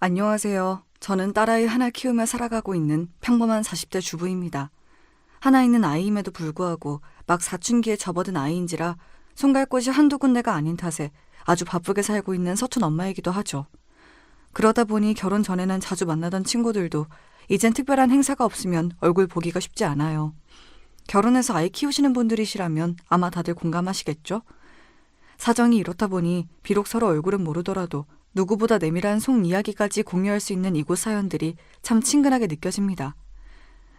안녕하세요. 저는 딸아이 하나 키우며 살아가고 있는 평범한 40대 주부입니다. 하나 있는 아이임에도 불구하고 막 사춘기에 접어든 아이인지라 손 갈 곳이 한두 군데가 아닌 탓에 아주 바쁘게 살고 있는 서툰 엄마이기도 하죠. 그러다 보니 결혼 전에는 자주 만나던 친구들도 이젠 특별한 행사가 없으면 얼굴 보기가 쉽지 않아요. 결혼해서 아이 키우시는 분들이시라면 아마 다들 공감하시겠죠? 사정이 이렇다 보니 비록 서로 얼굴은 모르더라도 누구보다 내밀한 속 이야기까지 공유할 수 있는 이곳 사연들이 참 친근하게 느껴집니다.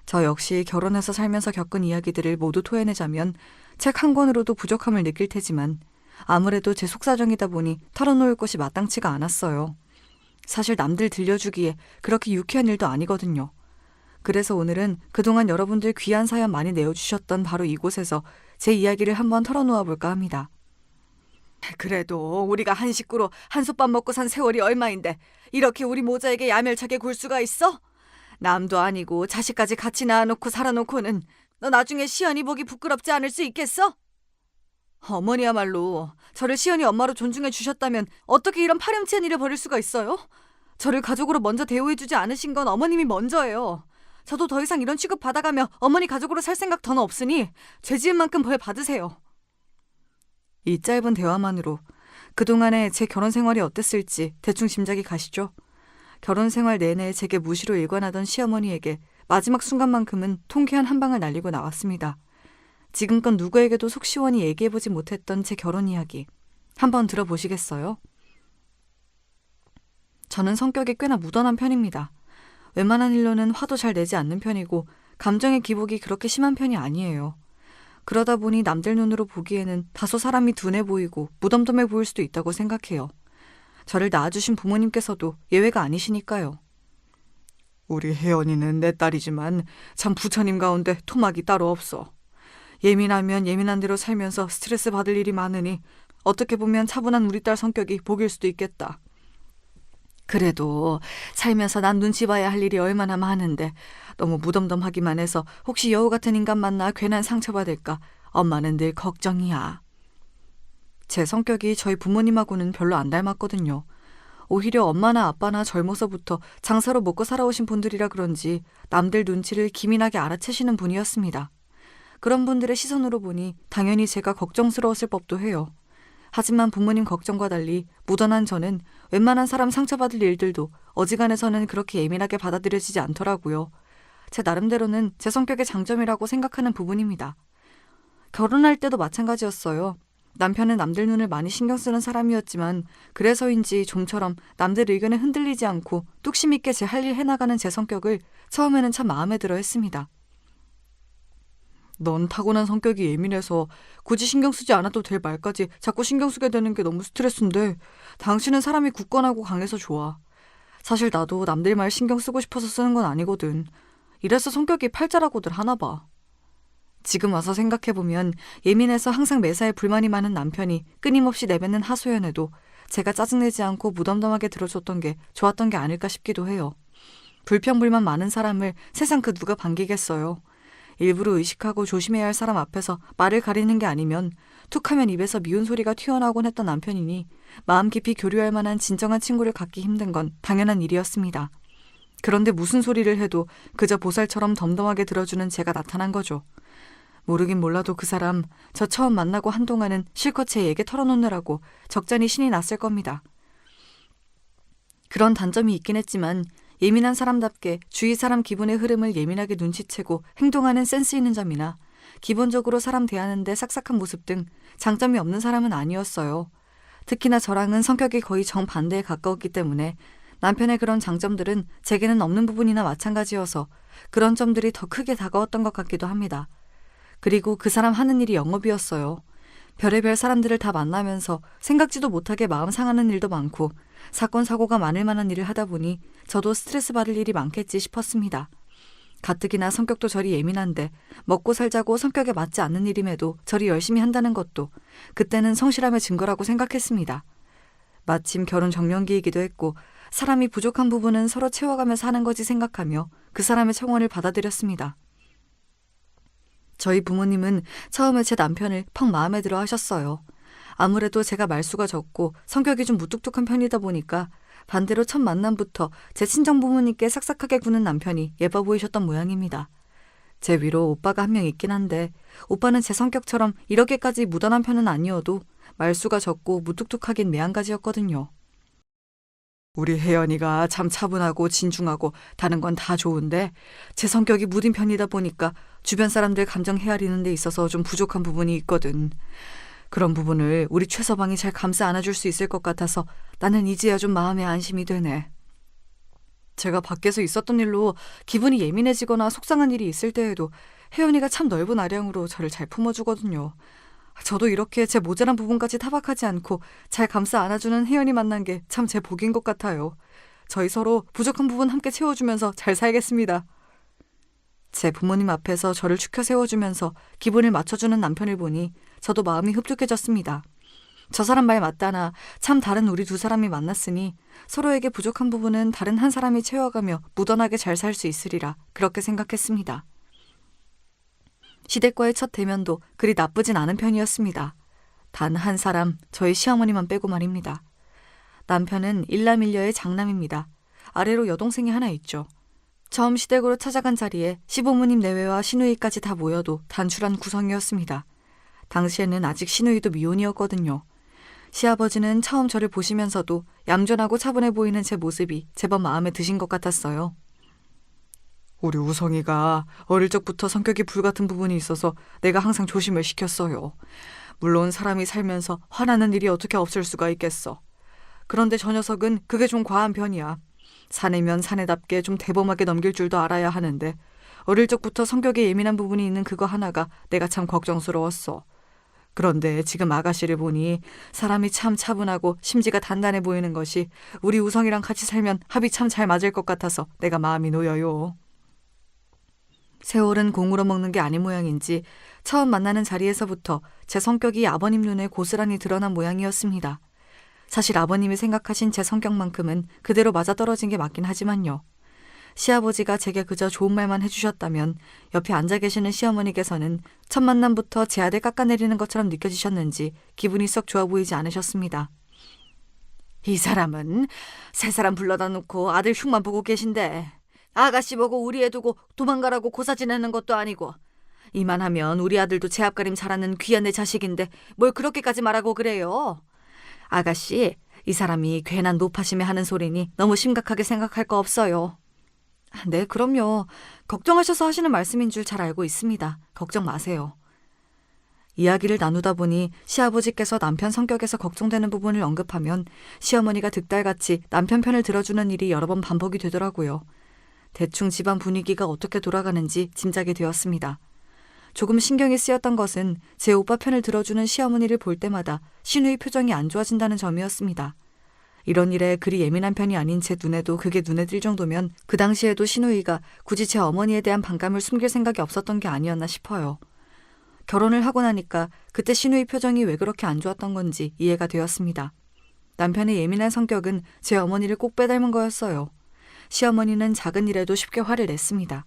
저 역시 결혼해서 살면서 겪은 이야기들을 모두 토해내자면 책 한 권으로도 부족함을 느낄 테지만 아무래도 제 속사정이다 보니 털어놓을 곳이 마땅치가 않았어요. 사실 남들 들려주기에 그렇게 유쾌한 일도 아니거든요. 그래서 오늘은 그동안 여러분들 귀한 사연 많이 내어주셨던 바로 이곳에서 제 이야기를 한번 털어놓아 볼까 합니다. 그래도 우리가 한 식구로 한솥밥 먹고 산 세월이 얼마인데 이렇게 우리 모자에게 야멸차게 굴 수가 있어? 남도 아니고 자식까지 같이 낳아놓고 살아놓고는 너 나중에 시연이 보기 부끄럽지 않을 수 있겠어? 어머니야말로 저를 시연이 엄마로 존중해 주셨다면 어떻게 이런 파렴치한 일을 벌일 수가 있어요? 저를 가족으로 먼저 대우해주지 않으신 건 어머님이 먼저예요. 저도 더 이상 이런 취급 받아가며 어머니 가족으로 살 생각 더는 없으니 죄 지은 만큼 벌 받으세요. 이 짧은 대화만으로 그동안의 제 결혼 생활이 어땠을지 대충 짐작이 가시죠? 결혼 생활 내내 제게 무시로 일관하던 시어머니에게 마지막 순간만큼은 통쾌한 한 방을 날리고 나왔습니다. 지금껏 누구에게도 속 시원히 얘기해보지 못했던 제 결혼 이야기 한번 들어보시겠어요? 저는 성격이 꽤나 무던한 편입니다. 웬만한 일로는 화도 잘 내지 않는 편이고 감정의 기복이 그렇게 심한 편이 아니에요. 그러다 보니 남들 눈으로 보기에는 다소 사람이 둔해 보이고 무덤덤해 보일 수도 있다고 생각해요. 저를 낳아주신 부모님께서도 예외가 아니시니까요. 우리 혜연이는 내 딸이지만 참 부처님 가운데 토막이 따로 없어. 예민하면 예민한 대로 살면서 스트레스 받을 일이 많으니 어떻게 보면 차분한 우리 딸 성격이 복일 수도 있겠다. 그래도 살면서 난 눈치 봐야 할 일이 얼마나 많은데 너무 무덤덤하기만 해서 혹시 여우 같은 인간 만나 괜한 상처받을까 엄마는 늘 걱정이야. 제 성격이 저희 부모님하고는 별로 안 닮았거든요. 오히려 엄마나 아빠나 젊어서부터 장사로 먹고 살아오신 분들이라 그런지 남들 눈치를 기민하게 알아채시는 분이었습니다. 그런 분들의 시선으로 보니 당연히 제가 걱정스러웠을 법도 해요. 하지만 부모님 걱정과 달리 무던한 저는 웬만한 사람 상처받을 일들도 어지간해서는 그렇게 예민하게 받아들여지지 않더라고요. 제 나름대로는 제 성격의 장점이라고 생각하는 부분입니다. 결혼할 때도 마찬가지였어요. 남편은 남들 눈을 많이 신경 쓰는 사람이었지만 그래서인지 좀처럼 남들 의견에 흔들리지 않고 뚝심 있게 제 할 일 해나가는 제 성격을 처음에는 참 마음에 들어 했습니다. 넌 타고난 성격이 예민해서 굳이 신경 쓰지 않아도 될 말까지 자꾸 신경 쓰게 되는 게 너무 스트레스인데 당신은 사람이 굳건하고 강해서 좋아. 사실 나도 남들 말 신경 쓰고 싶어서 쓰는 건 아니거든. 이래서 성격이 팔자라고들 하나 봐. 지금 와서 생각해보면 예민해서 항상 매사에 불만이 많은 남편이 끊임없이 내뱉는 하소연에도 제가 짜증내지 않고 무덤덤하게 들어줬던 게 좋았던 게 아닐까 싶기도 해요. 불평불만 많은 사람을 세상 그 누가 반기겠어요. 일부러 의식하고 조심해야 할 사람 앞에서 말을 가리는 게 아니면 툭하면 입에서 미운 소리가 튀어나오곤 했던 남편이니 마음 깊이 교류할 만한 진정한 친구를 갖기 힘든 건 당연한 일이었습니다. 그런데 무슨 소리를 해도 그저 보살처럼 덤덤하게 들어주는 제가 나타난 거죠. 모르긴 몰라도 그 사람 저 처음 만나고 한동안은 실컷 제 얘기 털어놓느라고 적잖이 신이 났을 겁니다. 그런 단점이 있긴 했지만 예민한 사람답게 주위 사람 기분의 흐름을 예민하게 눈치채고 행동하는 센스 있는 점이나 기본적으로 사람 대하는데 싹싹한 모습 등 장점이 없는 사람은 아니었어요. 특히나 저랑은 성격이 거의 정반대에 가까웠기 때문에 남편의 그런 장점들은 제게는 없는 부분이나 마찬가지여서 그런 점들이 더 크게 다가왔던 것 같기도 합니다. 그리고 그 사람 하는 일이 영업이었어요. 별의별 사람들을 다 만나면서 생각지도 못하게 마음 상하는 일도 많고 사건 사고가 많을 만한 일을 하다 보니 저도 스트레스 받을 일이 많겠지 싶었습니다. 가뜩이나 성격도 저리 예민한데 먹고 살자고 성격에 맞지 않는 일임에도 저리 열심히 한다는 것도 그때는 성실함의 증거라고 생각했습니다. 마침 결혼 정년기이기도 했고 사람이 부족한 부분은 서로 채워가면서 하는 거지 생각하며 그 사람의 청원을 받아들였습니다. 저희 부모님은 처음에 제 남편을 퍽 마음에 들어 하셨어요. 아무래도 제가 말수가 적고 성격이 좀 무뚝뚝한 편이다 보니까 반대로 첫 만남부터 제 친정 부모님께 싹싹하게 구는 남편이 예뻐 보이셨던 모양입니다. 제 위로 오빠가 한 명 있긴 한데 오빠는 제 성격처럼 이렇게까지 무던한 편은 아니어도 말수가 적고 무뚝뚝하긴 매한가지였거든요. 우리 혜연이가 참 차분하고 진중하고 다른 건 다 좋은데 제 성격이 무딘 편이다 보니까 주변 사람들 감정 헤아리는 데 있어서 좀 부족한 부분이 있거든. 그런 부분을 우리 최서방이 잘 감싸 안아줄 수 있을 것 같아서 나는 이제야 좀 마음에 안심이 되네. 제가 밖에서 있었던 일로 기분이 예민해지거나 속상한 일이 있을 때에도 혜연이가 참 넓은 아량으로 저를 잘 품어주거든요. 저도 이렇게 제 모자란 부분까지 타박하지 않고 잘 감싸 안아주는 혜연이 만난 게 참 제 복인 것 같아요. 저희 서로 부족한 부분 함께 채워주면서 잘 살겠습니다. 제 부모님 앞에서 저를 축혀 세워주면서 기분을 맞춰주는 남편을 보니 저도 마음이 흡족해졌습니다. 저 사람 말 맞다나 참 다른 우리 두 사람이 만났으니 서로에게 부족한 부분은 다른 한 사람이 채워가며 무던하게 잘 살 수 있으리라 그렇게 생각했습니다. 시댁과의 첫 대면도 그리 나쁘진 않은 편이었습니다. 단 한 사람, 저희 시어머니만 빼고 말입니다. 남편은 일남일녀의 장남입니다. 아래로 여동생이 하나 있죠. 처음 시댁으로 찾아간 자리에 시부모님 내외와 시누이까지 다 모여도 단출한 구성이었습니다. 당시에는 아직 시누이도 미혼이었거든요. 시아버지는 처음 저를 보시면서도 얌전하고 차분해 보이는 제 모습이 제법 마음에 드신 것 같았어요. 우리 우성이가 어릴 적부터 성격이 불같은 부분이 있어서 내가 항상 조심을 시켰어요. 물론 사람이 살면서 화나는 일이 어떻게 없을 수가 있겠어. 그런데 저 녀석은 그게 좀 과한 편이야. 사내면 사내답게 좀 대범하게 넘길 줄도 알아야 하는데 어릴 적부터 성격에 예민한 부분이 있는 그거 하나가 내가 참 걱정스러웠어. 그런데 지금 아가씨를 보니 사람이 참 차분하고 심지가 단단해 보이는 것이 우리 우성이랑 같이 살면 합이 참 잘 맞을 것 같아서 내가 마음이 놓여요. 세월은 공으로 먹는 게 아닌 모양인지 처음 만나는 자리에서부터 제 성격이 아버님 눈에 고스란히 드러난 모양이었습니다. 사실 아버님이 생각하신 제 성격만큼은 그대로 맞아떨어진 게 맞긴 하지만요. 시아버지가 제게 그저 좋은 말만 해주셨다면 옆에 앉아 계시는 시어머니께서는 첫 만남부터 제 아들 깎아내리는 것처럼 느껴지셨는지 기분이 썩 좋아 보이지 않으셨습니다. 이 사람은 세 사람 불러다 놓고 아들 흉만 보고 계신데 아가씨 보고 우리 애 두고 도망가라고 고사 지내는 것도 아니고 이만하면 우리 아들도 제 앞가림 잘하는 귀한 내 자식인데 뭘 그렇게까지 말하고 그래요. 아가씨, 이 사람이 괜한 노파심에 하는 소리니 너무 심각하게 생각할 거 없어요. 네, 그럼요. 걱정하셔서 하시는 말씀인 줄 잘 알고 있습니다. 걱정 마세요. 이야기를 나누다 보니 시아버지께서 남편 성격에서 걱정되는 부분을 언급하면 시어머니가 득달같이 남편 편을 들어주는 일이 여러 번 반복이 되더라고요. 대충 집안 분위기가 어떻게 돌아가는지 짐작이 되었습니다. 조금 신경이 쓰였던 것은 제 오빠 편을 들어주는 시어머니를 볼 때마다 시누이 표정이 안 좋아진다는 점이었습니다. 이런 일에 그리 예민한 편이 아닌 제 눈에도 그게 눈에 띌 정도면 그 당시에도 시누이가 굳이 제 어머니에 대한 반감을 숨길 생각이 없었던 게 아니었나 싶어요. 결혼을 하고 나니까 그때 시누이 표정이 왜 그렇게 안 좋았던 건지 이해가 되었습니다. 남편의 예민한 성격은 제 어머니를 꼭 빼닮은 거였어요. 시어머니는 작은 일에도 쉽게 화를 냈습니다.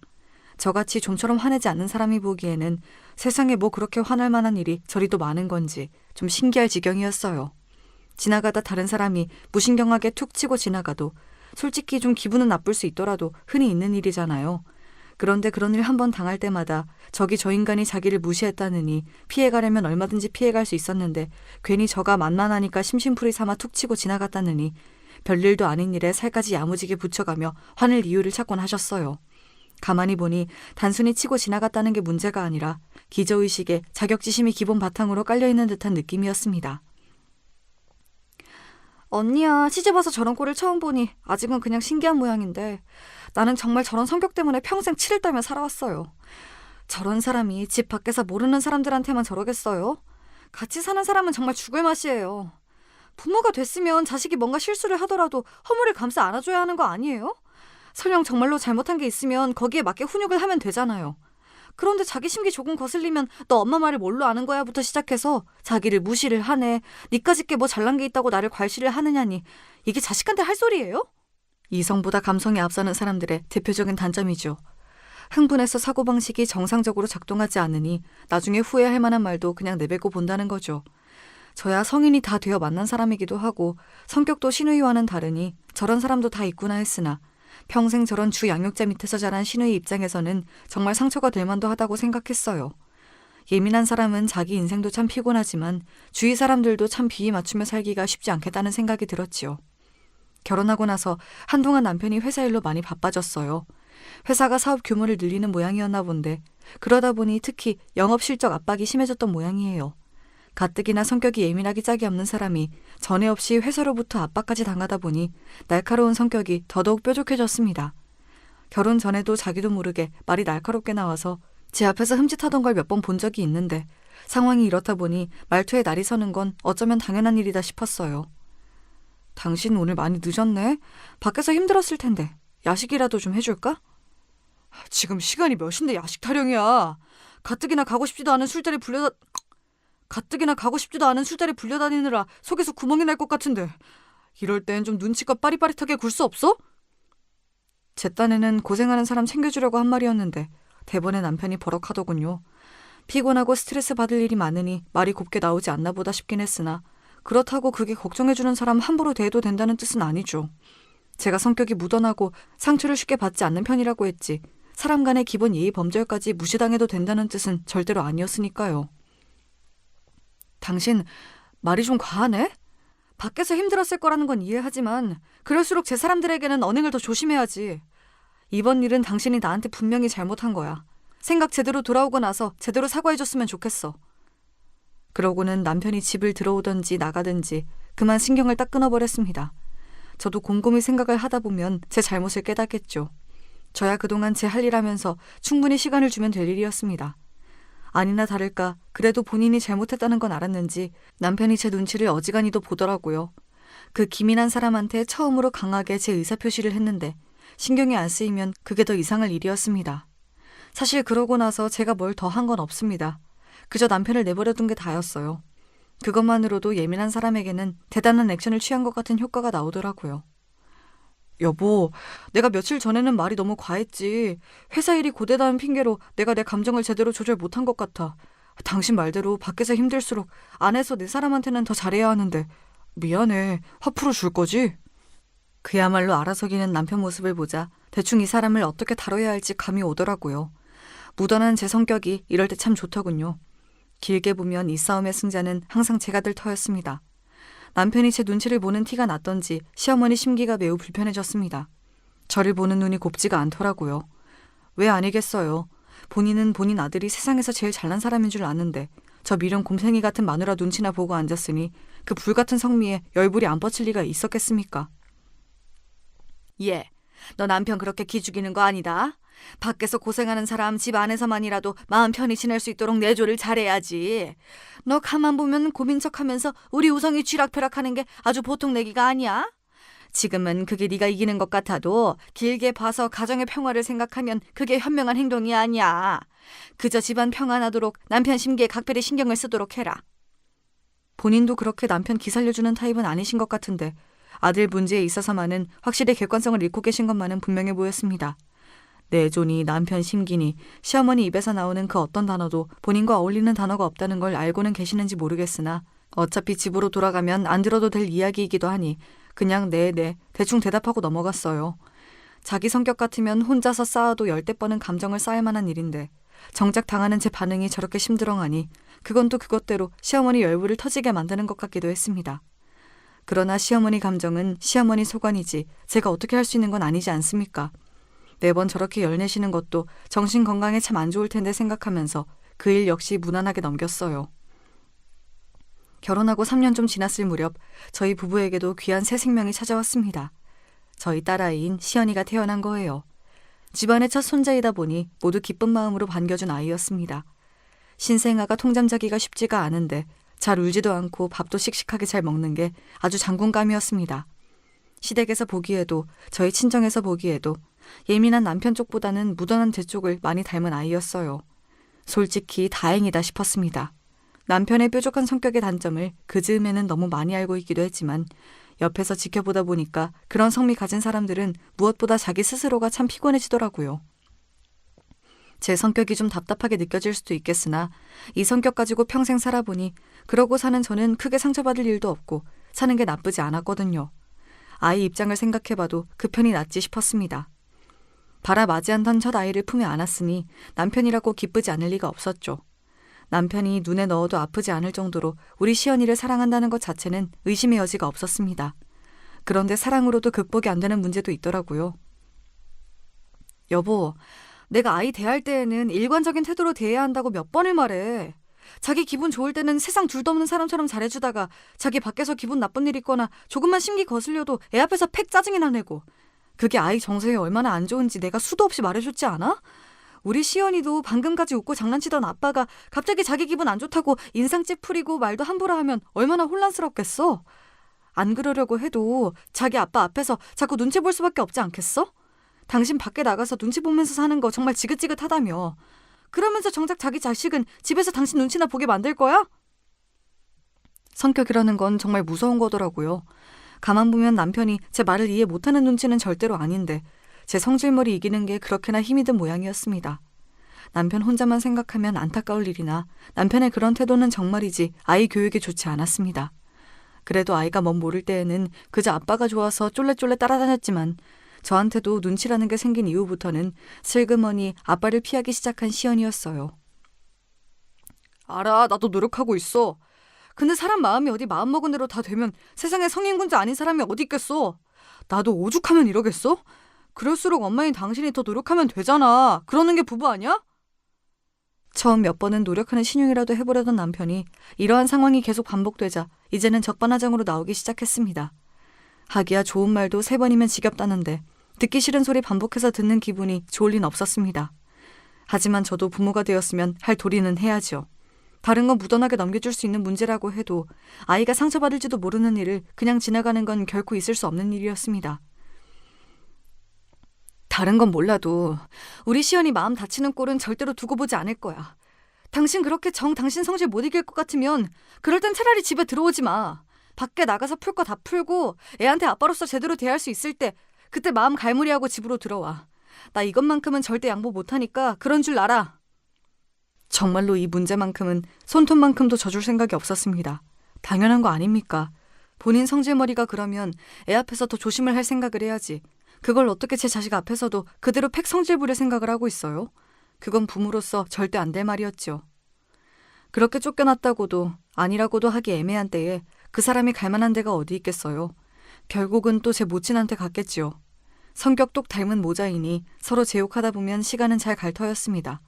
저같이 좀처럼 화내지 않는 사람이 보기에는 세상에 뭐 그렇게 화날 만한 일이 저리도 많은 건지 좀 신기할 지경이었어요. 지나가다 다른 사람이 무신경하게 툭 치고 지나가도 솔직히 좀 기분은 나쁠 수 있더라도 흔히 있는 일이잖아요. 그런데 그런 일 한 번 당할 때마다 저기 저 인간이 자기를 무시했다느니 피해가려면 얼마든지 피해갈 수 있었는데 괜히 저가 만만하니까 심심풀이 삼아 툭 치고 지나갔다느니 별일도 아닌 일에 살까지 야무지게 붙여가며 화낼 이유를 찾곤 하셨어요. 가만히 보니 단순히 치고 지나갔다는 게 문제가 아니라 기저의식에 자격지심이 기본 바탕으로 깔려있는 듯한 느낌이었습니다. 언니야, 시집와서 저런 꼴을 처음 보니 아직은 그냥 신기한 모양인데 나는 정말 저런 성격 때문에 평생 치를 떨며 살아왔어요. 저런 사람이 집 밖에서 모르는 사람들한테만 저러겠어요? 같이 사는 사람은 정말 죽을 맛이에요. 부모가 됐으면 자식이 뭔가 실수를 하더라도 허물을 감싸 안아줘야 하는 거 아니에요? 설령 정말로 잘못한 게 있으면 거기에 맞게 훈육을 하면 되잖아요. 그런데 자기 심기 조금 거슬리면 너 엄마 말을 뭘로 아는 거야 부터 시작해서 자기를 무시를 하네. 니까짓 게 뭐 잘난 게 있다고 나를 괄시를 하느냐니 이게 자식한테 할 소리예요? 이성보다 감성이 앞서는 사람들의 대표적인 단점이죠. 흥분해서 사고방식이 정상적으로 작동하지 않으니 나중에 후회할 만한 말도 그냥 내뱉고 본다는 거죠. 저야 성인이 다 되어 만난 사람이기도 하고 성격도 신우이와는 다르니 저런 사람도 다 있구나 했으나 평생 저런 주 양육자 밑에서 자란 신우이 입장에서는 정말 상처가 될 만도 하다고 생각했어요. 예민한 사람은 자기 인생도 참 피곤하지만 주위 사람들도 참 비위 맞추며 살기가 쉽지 않겠다는 생각이 들었지요. 결혼하고 나서 한동안 남편이 회사 일로 많이 바빠졌어요. 회사가 사업 규모를 늘리는 모양이었나 본데 그러다 보니 특히 영업 실적 압박이 심해졌던 모양이에요. 가뜩이나 성격이 예민하기 짝이 없는 사람이 전에 없이 회사로부터 압박까지 당하다 보니 날카로운 성격이 더더욱 뾰족해졌습니다. 결혼 전에도 자기도 모르게 말이 날카롭게 나와서 제 앞에서 흠칫하던 걸 몇 번 본 적이 있는데 상황이 이렇다 보니 말투에 날이 서는 건 어쩌면 당연한 일이다 싶었어요. 당신 오늘 많이 늦었네? 밖에서 힘들었을 텐데 야식이라도 좀 해줄까? 지금 시간이 몇 시인데 야식 타령이야. 가뜩이나 가고 싶지도 않은 술자리 불려다니느라 속에서 구멍이 날 것 같은데 이럴 땐 좀 눈치껏 빠릿빠릿하게 굴 수 없어? 제 딴에는 고생하는 사람 챙겨주려고 한 말이었는데 대번에 남편이 버럭하더군요. 피곤하고 스트레스 받을 일이 많으니 말이 곱게 나오지 않나 보다 싶긴 했으나 그렇다고 그게 걱정해주는 사람 함부로 대해도 된다는 뜻은 아니죠. 제가 성격이 무던하고 상처를 쉽게 받지 않는 편이라고 했지 사람 간의 기본 예의 범절까지 무시당해도 된다는 뜻은 절대로 아니었으니까요. 당신 말이 좀 과하네? 밖에서 힘들었을 거라는 건 이해하지만 그럴수록 제 사람들에게는 언행을 더 조심해야지. 이번 일은 당신이 나한테 분명히 잘못한 거야. 생각 제대로 돌아오고 나서 제대로 사과해줬으면 좋겠어. 그러고는 남편이 집을 들어오든지 나가든지 그만 신경을 딱 끊어버렸습니다. 저도 곰곰이 생각을 하다 보면 제 잘못을 깨닫겠죠. 저야 그동안 제 할 일 하면서 충분히 시간을 주면 될 일이었습니다. 아니나 다를까 그래도 본인이 잘못했다는 건 알았는지 남편이 제 눈치를 어지간히도 보더라고요. 그 기민한 사람한테 처음으로 강하게 제 의사표시를 했는데 신경이 안 쓰이면 그게 더 이상할 일이었습니다. 사실 그러고 나서 제가 뭘 더 한 건 없습니다. 그저 남편을 내버려둔 게 다였어요. 그것만으로도 예민한 사람에게는 대단한 액션을 취한 것 같은 효과가 나오더라고요. 여보, 내가 며칠 전에는 말이 너무 과했지. 회사 일이 고되다는 핑계로 내가 내 감정을 제대로 조절 못한 것 같아. 당신 말대로 밖에서 힘들수록 안에서 내 사람한테는 더 잘해야 하는데 미안해. 화 풀어줄 거지? 그야말로 알아서기는 남편 모습을 보자 대충 이 사람을 어떻게 다뤄야 할지 감이 오더라고요. 무던한 제 성격이 이럴 때 참 좋더군요. 길게 보면 이 싸움의 승자는 항상 제가 될 터였습니다. 남편이 제 눈치를 보는 티가 났던지 시어머니 심기가 매우 불편해졌습니다. 저를 보는 눈이 곱지가 않더라고요. 왜 아니겠어요. 본인은 본인 아들이 세상에서 제일 잘난 사람인 줄 아는데 저 미련 곰탱이 같은 마누라 눈치나 보고 앉았으니 그 불같은 성미에 열불이 안 뻗칠 리가 있었겠습니까? 예, 너 남편 그렇게 기죽이는 거 아니다. 밖에서 고생하는 사람 집 안에서만이라도 마음 편히 지낼 수 있도록 내조를 잘해야지. 너 가만 보면 고민 척하면서 우리 우성이 쥐락펴락하는 게 아주 보통 내기가 아니야. 지금은 그게 네가 이기는 것 같아도 길게 봐서 가정의 평화를 생각하면 그게 현명한 행동이 아니야. 그저 집안 평안하도록 남편 심기에 각별히 신경을 쓰도록 해라. 본인도 그렇게 남편 기살려주는 타입은 아니신 것 같은데 아들 문제에 있어서만은 확실히 객관성을 잃고 계신 것만은 분명해 보였습니다. 내조니 남편 심기니 시어머니 입에서 나오는 그 어떤 단어도 본인과 어울리는 단어가 없다는 걸 알고는 계시는지 모르겠으나 어차피 집으로 돌아가면 안 들어도 될 이야기이기도 하니 그냥 네 대충 대답하고 넘어갔어요. 자기 성격 같으면 혼자서 쌓아도 10대 번은 감정을 쌓을 만한 일인데 정작 당하는 제 반응이 저렇게 심드렁하니 그건 또 그것대로 시어머니 열불을 터지게 만드는 것 같기도 했습니다. 그러나 시어머니 감정은 시어머니 소관이지 제가 어떻게 할 수 있는 건 아니지 않습니까? 매번 저렇게 열내시는 것도 정신 건강에 참 안 좋을 텐데 생각하면서 그 일 역시 무난하게 넘겼어요. 결혼하고 3년 좀 지났을 무렵 저희 부부에게도 귀한 새 생명이 찾아왔습니다. 저희 딸아이인 시연이가 태어난 거예요. 집안의 첫 손자이다 보니 모두 기쁜 마음으로 반겨준 아이였습니다. 신생아가 통잠자기가 쉽지가 않은데 잘 울지도 않고 밥도 씩씩하게 잘 먹는 게 아주 장군감이었습니다. 시댁에서 보기에도 저희 친정에서 보기에도 예민한 남편 쪽보다는 무던한 제 쪽을 많이 닮은 아이였어요. 솔직히 다행이다 싶었습니다. 남편의 뾰족한 성격의 단점을 그 즈음에는 너무 많이 알고 있기도 했지만 옆에서 지켜보다 보니까 그런 성미 가진 사람들은 무엇보다 자기 스스로가 참 피곤해지더라고요. 제 성격이 좀 답답하게 느껴질 수도 있겠으나 이 성격 가지고 평생 살아보니 그러고 사는 저는 크게 상처받을 일도 없고 사는 게 나쁘지 않았거든요. 아이 입장을 생각해봐도 그 편이 낫지 싶었습니다. 바라 맞이한던 첫 아이를 품에 안았으니 남편이라고 기쁘지 않을 리가 없었죠. 남편이 눈에 넣어도 아프지 않을 정도로 우리 시연이를 사랑한다는 것 자체는 의심의 여지가 없었습니다. 그런데 사랑으로도 극복이 안 되는 문제도 있더라고요. 여보, 내가 아이 대할 때에는 일관적인 태도로 대해야 한다고 몇 번을 말해. 자기 기분 좋을 때는 세상 둘도 없는 사람처럼 잘해주다가 자기 밖에서 기분 나쁜 일 있거나 조금만 심기 거슬려도 애 앞에서 팩 짜증이나 내고. 그게 아이 정서에 얼마나 안 좋은지 내가 수도 없이 말해줬지 않아? 우리 시연이도 방금까지 웃고 장난치던 아빠가 갑자기 자기 기분 안 좋다고 인상 찌푸리고 말도 함부로 하면 얼마나 혼란스럽겠어? 안 그러려고 해도 자기 아빠 앞에서 자꾸 눈치 볼 수밖에 없지 않겠어? 당신 밖에 나가서 눈치 보면서 사는 거 정말 지긋지긋하다며. 그러면서 정작 자기 자식은 집에서 당신 눈치나 보게 만들 거야? 성격이라는 건 정말 무서운 거더라고요. 가만 보면 남편이 제 말을 이해 못하는 눈치는 절대로 아닌데 제 성질머리 이기는 게 그렇게나 힘이 든 모양이었습니다. 남편 혼자만 생각하면 안타까울 일이나 남편의 그런 태도는 정말이지 아이 교육에 좋지 않았습니다. 그래도 아이가 뭔 모를 때에는 그저 아빠가 좋아서 쫄래쫄래 따라다녔지만 저한테도 눈치라는 게 생긴 이후부터는 슬그머니 아빠를 피하기 시작한 시연이었어요. 알아, 나도 노력하고 있어. 근데 사람 마음이 어디 마음먹은 대로 다 되면 세상에 성인군자 아닌 사람이 어디 있겠어. 나도 오죽하면 이러겠어? 그럴수록 엄마인 당신이 더 노력하면 되잖아. 그러는 게 부부 아니야? 처음 몇 번은 노력하는 신용이라도 해보려던 남편이 이러한 상황이 계속 반복되자 이제는 적반하장으로 나오기 시작했습니다. 하기야 좋은 말도 3번이면 지겹다는데 듣기 싫은 소리 반복해서 듣는 기분이 좋을 리는 없었습니다. 하지만 저도 부모가 되었으면 할 도리는 해야죠. 다른 건 무던하게 넘겨줄 수 있는 문제라고 해도 아이가 상처받을지도 모르는 일을 그냥 지나가는 건 결코 있을 수 없는 일이었습니다. 다른 건 몰라도 우리 시연이 마음 다치는 꼴은 절대로 두고 보지 않을 거야. 당신 그렇게 당신 성질 못 이길 것 같으면 그럴 땐 차라리 집에 들어오지 마. 밖에 나가서 풀 거 다 풀고 애한테 아빠로서 제대로 대할 수 있을 때 그때 마음 갈무리하고 집으로 들어와. 나 이것만큼은 절대 양보 못하니까 그런 줄 알아. 정말로 이 문제만큼은 손톱만큼도 져줄 생각이 없었습니다. 당연한 거 아닙니까? 본인 성질머리가 그러면 애 앞에서 더 조심을 할 생각을 해야지. 그걸 어떻게 제 자식 앞에서도 그대로 팩 성질 부릴 생각을 하고 있어요? 그건 부모로서 절대 안 될 말이었죠. 그렇게 쫓겨났다고도 아니라고도 하기 애매한 때에 그 사람이 갈 만한 데가 어디 있겠어요. 결국은 또 제 모친한테 갔겠지요. 성격 똑 닮은 모자이니 서로 제욕하다 보면 시간은 잘 갈 터였습니다.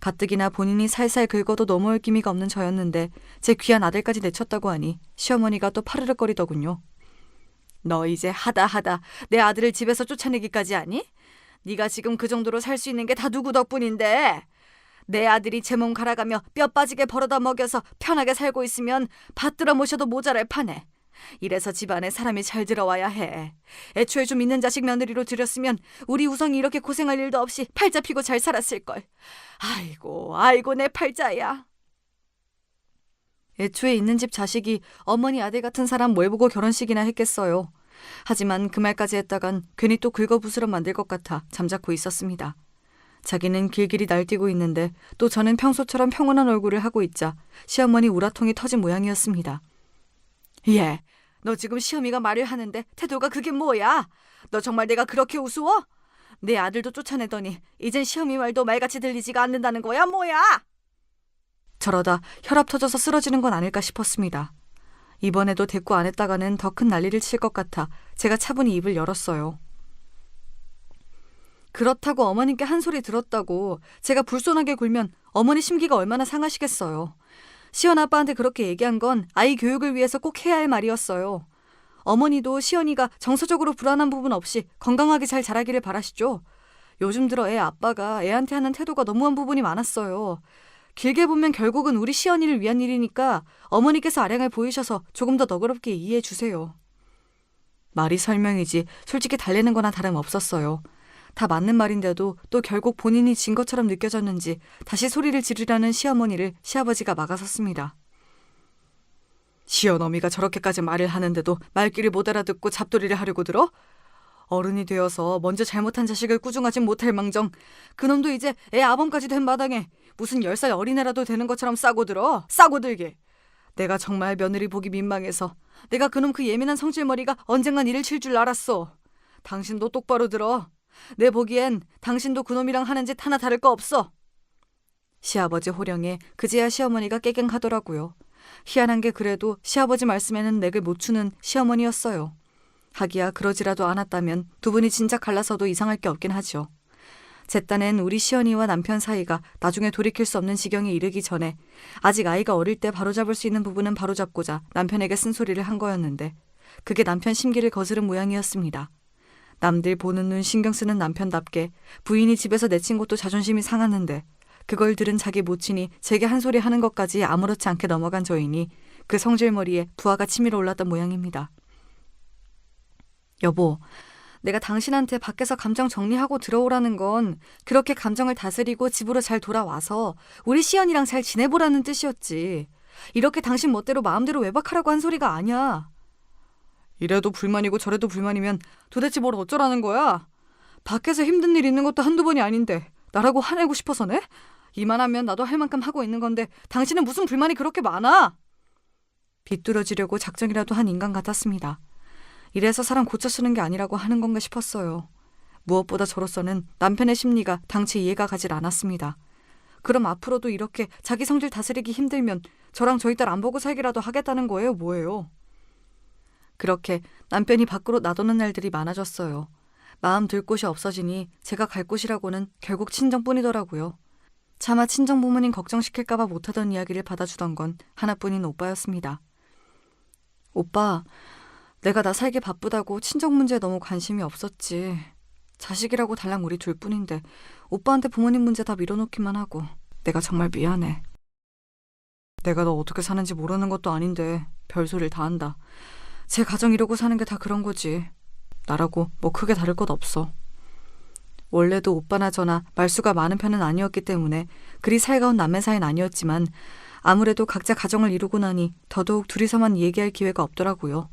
가뜩이나 본인이 살살 긁어도 넘어올 기미가 없는 저였는데 제 귀한 아들까지 내쳤다고 하니 시어머니가 또 파르륵거리더군요. 너 이제 하다 내 아들을 집에서 쫓아내기까지 하니? 네가 지금 그 정도로 살 수 있는 게 다 누구 덕분인데? 내 아들이 제 몸 갈아가며 뼈 빠지게 벌어다 먹여서 편하게 살고 있으면 받들어 모셔도 모자랄 판에. 이래서 집안에 사람이 잘 들어와야 해. 애초에 좀 있는 자식 며느리로 들였으면 우리 우성이 이렇게 고생할 일도 없이 팔자 피고 잘 살았을걸. 아이고 내 팔자야. 애초에 있는 집 자식이 어머니 아들 같은 사람 뭘 보고 결혼식이나 했겠어요. 하지만 그 말까지 했다간 괜히 또 긁어부스러 만들 것 같아 잠자코 있었습니다. 자기는 길길이 날뛰고 있는데 또 저는 평소처럼 평온한 얼굴을 하고 있자 시어머니 우라통이 터진 모양이었습니다. 예, 너 지금 시어미가 말을 하는데 태도가 그게 뭐야? 너 정말 내가 그렇게 우스워? 내 아들도 쫓아내더니 이젠 시어미 말도 말같이 들리지가 않는다는 거야 뭐야? 저러다 혈압 터져서 쓰러지는 건 아닐까 싶었습니다. 이번에도 대꾸 안 했다가는 더 큰 난리를 칠 것 같아 제가 차분히 입을 열었어요. 그렇다고 어머님께 한 소리 들었다고 제가 불손하게 굴면 어머니 심기가 얼마나 상하시겠어요. 시연아빠한테 그렇게 얘기한 건 아이 교육을 위해서 꼭 해야 할 말이었어요. 어머니도 시연이가 정서적으로 불안한 부분 없이 건강하게 잘 자라기를 바라시죠. 요즘 들어 애 아빠가 애한테 하는 태도가 너무한 부분이 많았어요. 길게 보면 결국은 우리 시연이를 위한 일이니까 어머니께서 아량을 보이셔서 조금 더 너그럽게 이해해 주세요. 말이 설명이지 솔직히 달래는 거나 다름없었어요. 다 맞는 말인데도 또 결국 본인이 진 것처럼 느껴졌는지 다시 소리를 지르려는 시어머니를 시아버지가 막아섰습니다. 시어머니가 저렇게까지 말을 하는데도 말귀를 못 알아듣고 잡돌이를 하려고 들어? 어른이 되어서 먼저 잘못한 자식을 꾸중하진 못할 망정 그놈도 이제 애 아범까지 된 마당에 무슨 10살 어린애라도 되는 것처럼 싸고 들어. 싸고 들게. 내가 정말 며느리 보기 민망해서 내가 그놈 그 예민한 성질머리가 언젠간 일을 칠 줄 알았어. 당신도 똑바로 들어. 내 보기엔 당신도 그놈이랑 하는 짓 하나 다를 거 없어. 시아버지 호령에 그제야 시어머니가 깨갱하더라고요. 희한한 게 그래도 시아버지 말씀에는 맥을 못 추는 시어머니였어요. 하기야 그러지라도 않았다면 두 분이 진작 갈라서도 이상할 게 없긴 하죠. 제 딴엔 우리 시연이와 남편 사이가 나중에 돌이킬 수 없는 지경에 이르기 전에 아직 아이가 어릴 때 바로잡을 수 있는 부분은 바로잡고자 남편에게 쓴소리를 한 거였는데 그게 남편 심기를 거스른 모양이었습니다. 남들 보는 눈 신경 쓰는 남편답게 부인이 집에서 내친 것도 자존심이 상하는데 그걸 들은 자기 모친이 제게 한 소리 하는 것까지 아무렇지 않게 넘어간 저이니 그 성질머리에 부하가 치밀어 올랐던 모양입니다. 여보, 내가 당신한테 밖에서 감정 정리하고 들어오라는 건 그렇게 감정을 다스리고 집으로 잘 돌아와서 우리 시연이랑 잘 지내보라는 뜻이었지. 이렇게 당신 멋대로 마음대로 외박하라고 한 소리가 아니야. 이래도 불만이고 저래도 불만이면 도대체 뭘 어쩌라는 거야? 밖에서 힘든 일 있는 것도 한두 번이 아닌데 나라고 화내고 싶어서네? 이만하면 나도 할 만큼 하고 있는 건데 당신은 무슨 불만이 그렇게 많아? 비뚤어지려고 작정이라도 한 인간 같았습니다. 이래서 사람 고쳐 쓰는 게 아니라고 하는 건가 싶었어요. 무엇보다 저로서는 남편의 심리가 당최 이해가 가질 않았습니다. 그럼 앞으로도 이렇게 자기 성질 다스리기 힘들면 저랑 저희 딸 안 보고 살기라도 하겠다는 거예요, 뭐예요? 그렇게 남편이 밖으로 나도는 날들이 많아졌어요. 마음 들 곳이 없어지니 제가 갈 곳이라고는 결국 친정뿐이더라고요. 차마 친정 부모님 걱정시킬까봐 못하던 이야기를 받아주던 건 하나뿐인 오빠였습니다. 오빠, 내가 나 살기 바쁘다고 친정 문제에 너무 관심이 없었지. 자식이라고 달랑 우리 둘뿐인데 오빠한테 부모님 문제 다 밀어놓기만 하고 내가 정말 미안해. 내가 너 어떻게 사는지 모르는 것도 아닌데 별소리를 다 한다. 제 가정 이러고 사는 게 다 그런 거지. 나라고 뭐 크게 다를 것 없어. 원래도 오빠나 저나 말수가 많은 편은 아니었기 때문에 그리 살가운 남매 사이는 아니었지만 아무래도 각자 가정을 이루고 나니 더더욱 둘이서만 얘기할 기회가 없더라고요.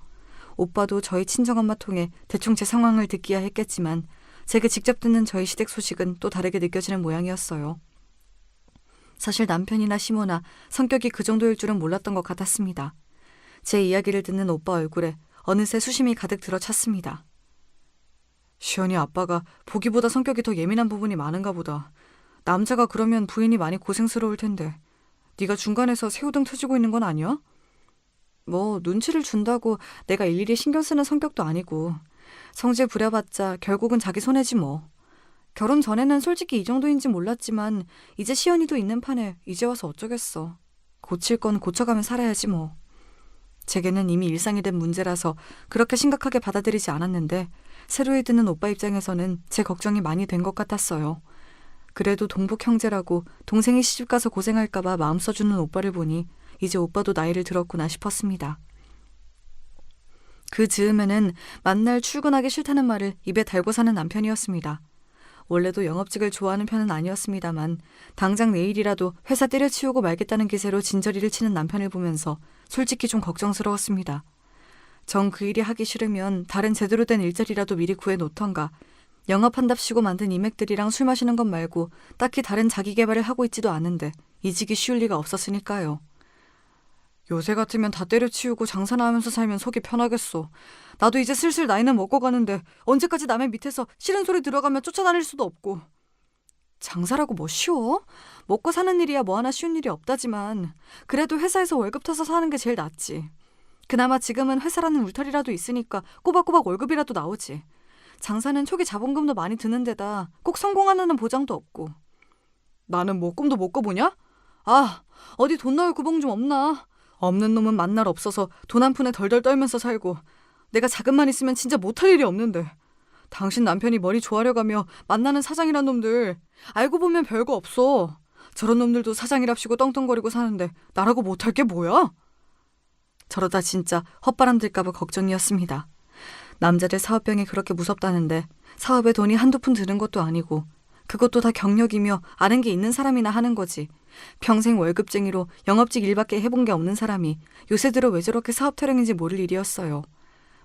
오빠도 저희 친정엄마 통해 대충 제 상황을 듣기야 했겠지만 제게 직접 듣는 저희 시댁 소식은 또 다르게 느껴지는 모양이었어요. 사실 남편이나 시모나 성격이 그 정도일 줄은 몰랐던 것 같았습니다. 제 이야기를 듣는 오빠 얼굴에 어느새 수심이 가득 들어찼습니다. 시연이 아빠가 보기보다 성격이 더 예민한 부분이 많은가 보다. 남자가 그러면 부인이 많이 고생스러울 텐데 네가 중간에서 새우등 터지고 있는 건 아니야? 뭐 눈치를 준다고 내가 일일이 신경 쓰는 성격도 아니고 성질 부려봤자 결국은 자기 손해지 뭐. 결혼 전에는 솔직히 이 정도인지 몰랐지만 이제 시연이도 있는 판에 이제 와서 어쩌겠어. 고칠 건 고쳐가며 살아야지 뭐. 제게는 이미 일상이 된 문제라서 그렇게 심각하게 받아들이지 않았는데 새로이 듣는 오빠 입장에서는 제 걱정이 많이 된 것 같았어요. 그래도 동북 형제라고 동생이 시집가서 고생할까봐 마음 써주는 오빠를 보니 이제 오빠도 나이를 들었구나 싶었습니다. 그 즈음에는 만날 출근하기 싫다는 말을 입에 달고 사는 남편이었습니다. 원래도 영업직을 좋아하는 편은 아니었습니다만 당장 내일이라도 회사 때려치우고 말겠다는 기세로 진저리를 치는 남편을 보면서 솔직히 좀 걱정스러웠습니다. 정 그 일이 하기 싫으면 다른 제대로 된 일자리라도 미리 구해놓던가 영업한답시고 만든 이맥들이랑 술 마시는 것 말고 딱히 다른 자기 개발을 하고 있지도 않은데 이직이 쉬울 리가 없었으니까요. 요새 같으면 다 때려치우고 장사나 하면서 살면 속이 편하겠어. 나도 이제 슬슬 나이는 먹고 가는데 언제까지 남의 밑에서 싫은 소리 들어가면 쫓아다닐 수도 없고. 장사라고 뭐 쉬워? 먹고 사는 일이야 뭐 하나 쉬운 일이 없다지만 그래도 회사에서 월급 타서 사는 게 제일 낫지. 그나마 지금은 회사라는 울타리라도 있으니까 꼬박꼬박 월급이라도 나오지. 장사는 초기 자본금도 많이 드는 데다 꼭 성공하는 보장도 없고. 나는 뭐 꿈도 못 꿔보냐? 아, 어디 돈 넣을 구멍 좀 없나? 없는 놈은 만날 없어서 돈 한 푼에 덜덜 떨면서 살고 내가 자금만 있으면 진짜 못할 일이 없는데 당신 남편이 머리 조아려가며 만나는 사장이란 놈들 알고 보면 별거 없어. 저런 놈들도 사장이랍시고 떵떵거리고 사는데 나라고 못할 게 뭐야? 저러다 진짜 헛바람 들까봐 걱정이었습니다. 남자들 사업병이 그렇게 무섭다는데 사업에 돈이 한두 푼 드는 것도 아니고 그것도 다 경력이며 아는 게 있는 사람이나 하는 거지. 평생 월급쟁이로 영업직 일밖에 해본 게 없는 사람이 요새 들어 왜 저렇게 사업 타령인지 모를 일이었어요.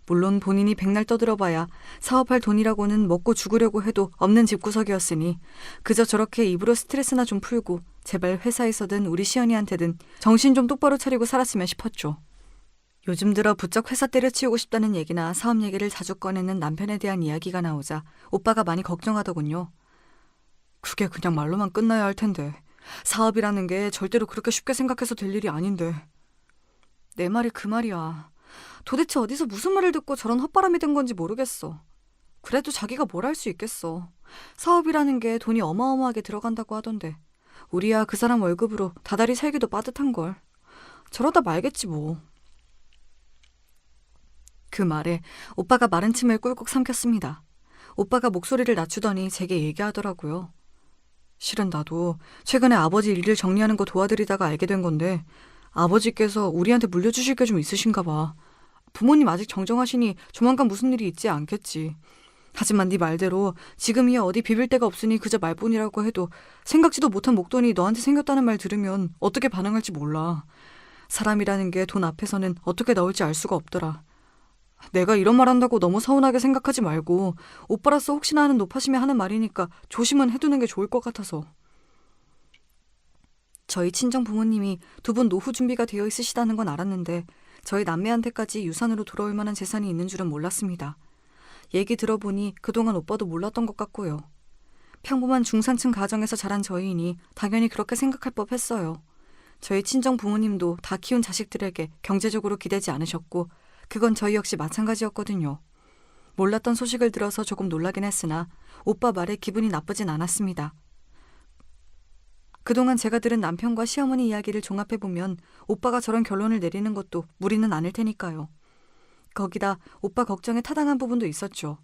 물론 본인이 백날 떠들어봐야 사업할 돈이라고는 먹고 죽으려고 해도 없는 집구석이었으니 그저 저렇게 입으로 스트레스나 좀 풀고 제발 회사에서든 우리 시연이한테든 정신 좀 똑바로 차리고 살았으면 싶었죠. 요즘 들어 부쩍 회사 때려치우고 싶다는 얘기나 사업 얘기를 자주 꺼내는 남편에 대한 이야기가 나오자 오빠가 많이 걱정하더군요. 그게 그냥 말로만 끝나야 할 텐데 사업이라는 게 절대로 그렇게 쉽게 생각해서 될 일이 아닌데. 내 말이 그 말이야. 도대체 어디서 무슨 말을 듣고 저런 헛바람이 든 건지 모르겠어. 그래도 자기가 뭘 할 수 있겠어. 사업이라는 게 돈이 어마어마하게 들어간다고 하던데 우리야 그 사람 월급으로 다달이 살기도 빠듯한걸. 저러다 말겠지 뭐. 그 말에 오빠가 마른 침을 꿀꺽 삼켰습니다. 오빠가 목소리를 낮추더니 제게 얘기하더라고요. 실은 나도 최근에 아버지 일을 정리하는 거 도와드리다가 알게 된 건데 아버지께서 우리한테 물려주실 게 좀 있으신가 봐. 부모님 아직 정정하시니 조만간 무슨 일이 있지 않겠지. 하지만 네 말대로 지금이야 어디 비빌 데가 없으니 그저 말뿐이라고 해도 생각지도 못한 목돈이 너한테 생겼다는 말 들으면 어떻게 반응할지 몰라. 사람이라는 게 돈 앞에서는 어떻게 나올지 알 수가 없더라. 내가 이런 말 한다고 너무 서운하게 생각하지 말고 오빠로서 혹시나 하는 노파심에 하는 말이니까 조심은 해두는 게 좋을 것 같아서. 저희 친정 부모님이 두 분 노후 준비가 되어 있으시다는 건 알았는데 저희 남매한테까지 유산으로 돌아올 만한 재산이 있는 줄은 몰랐습니다. 얘기 들어보니 그동안 오빠도 몰랐던 것 같고요. 평범한 중산층 가정에서 자란 저희이니 당연히 그렇게 생각할 법했어요. 저희 친정 부모님도 다 키운 자식들에게 경제적으로 기대지 않으셨고 그건 저희 역시 마찬가지였거든요. 몰랐던 소식을 들어서 조금 놀라긴 했으나 오빠 말에 기분이 나쁘진 않았습니다. 그동안 제가 들은 남편과 시어머니 이야기를 종합해보면 오빠가 저런 결론을 내리는 것도 무리는 않을 테니까요. 거기다 오빠 걱정에 타당한 부분도 있었죠.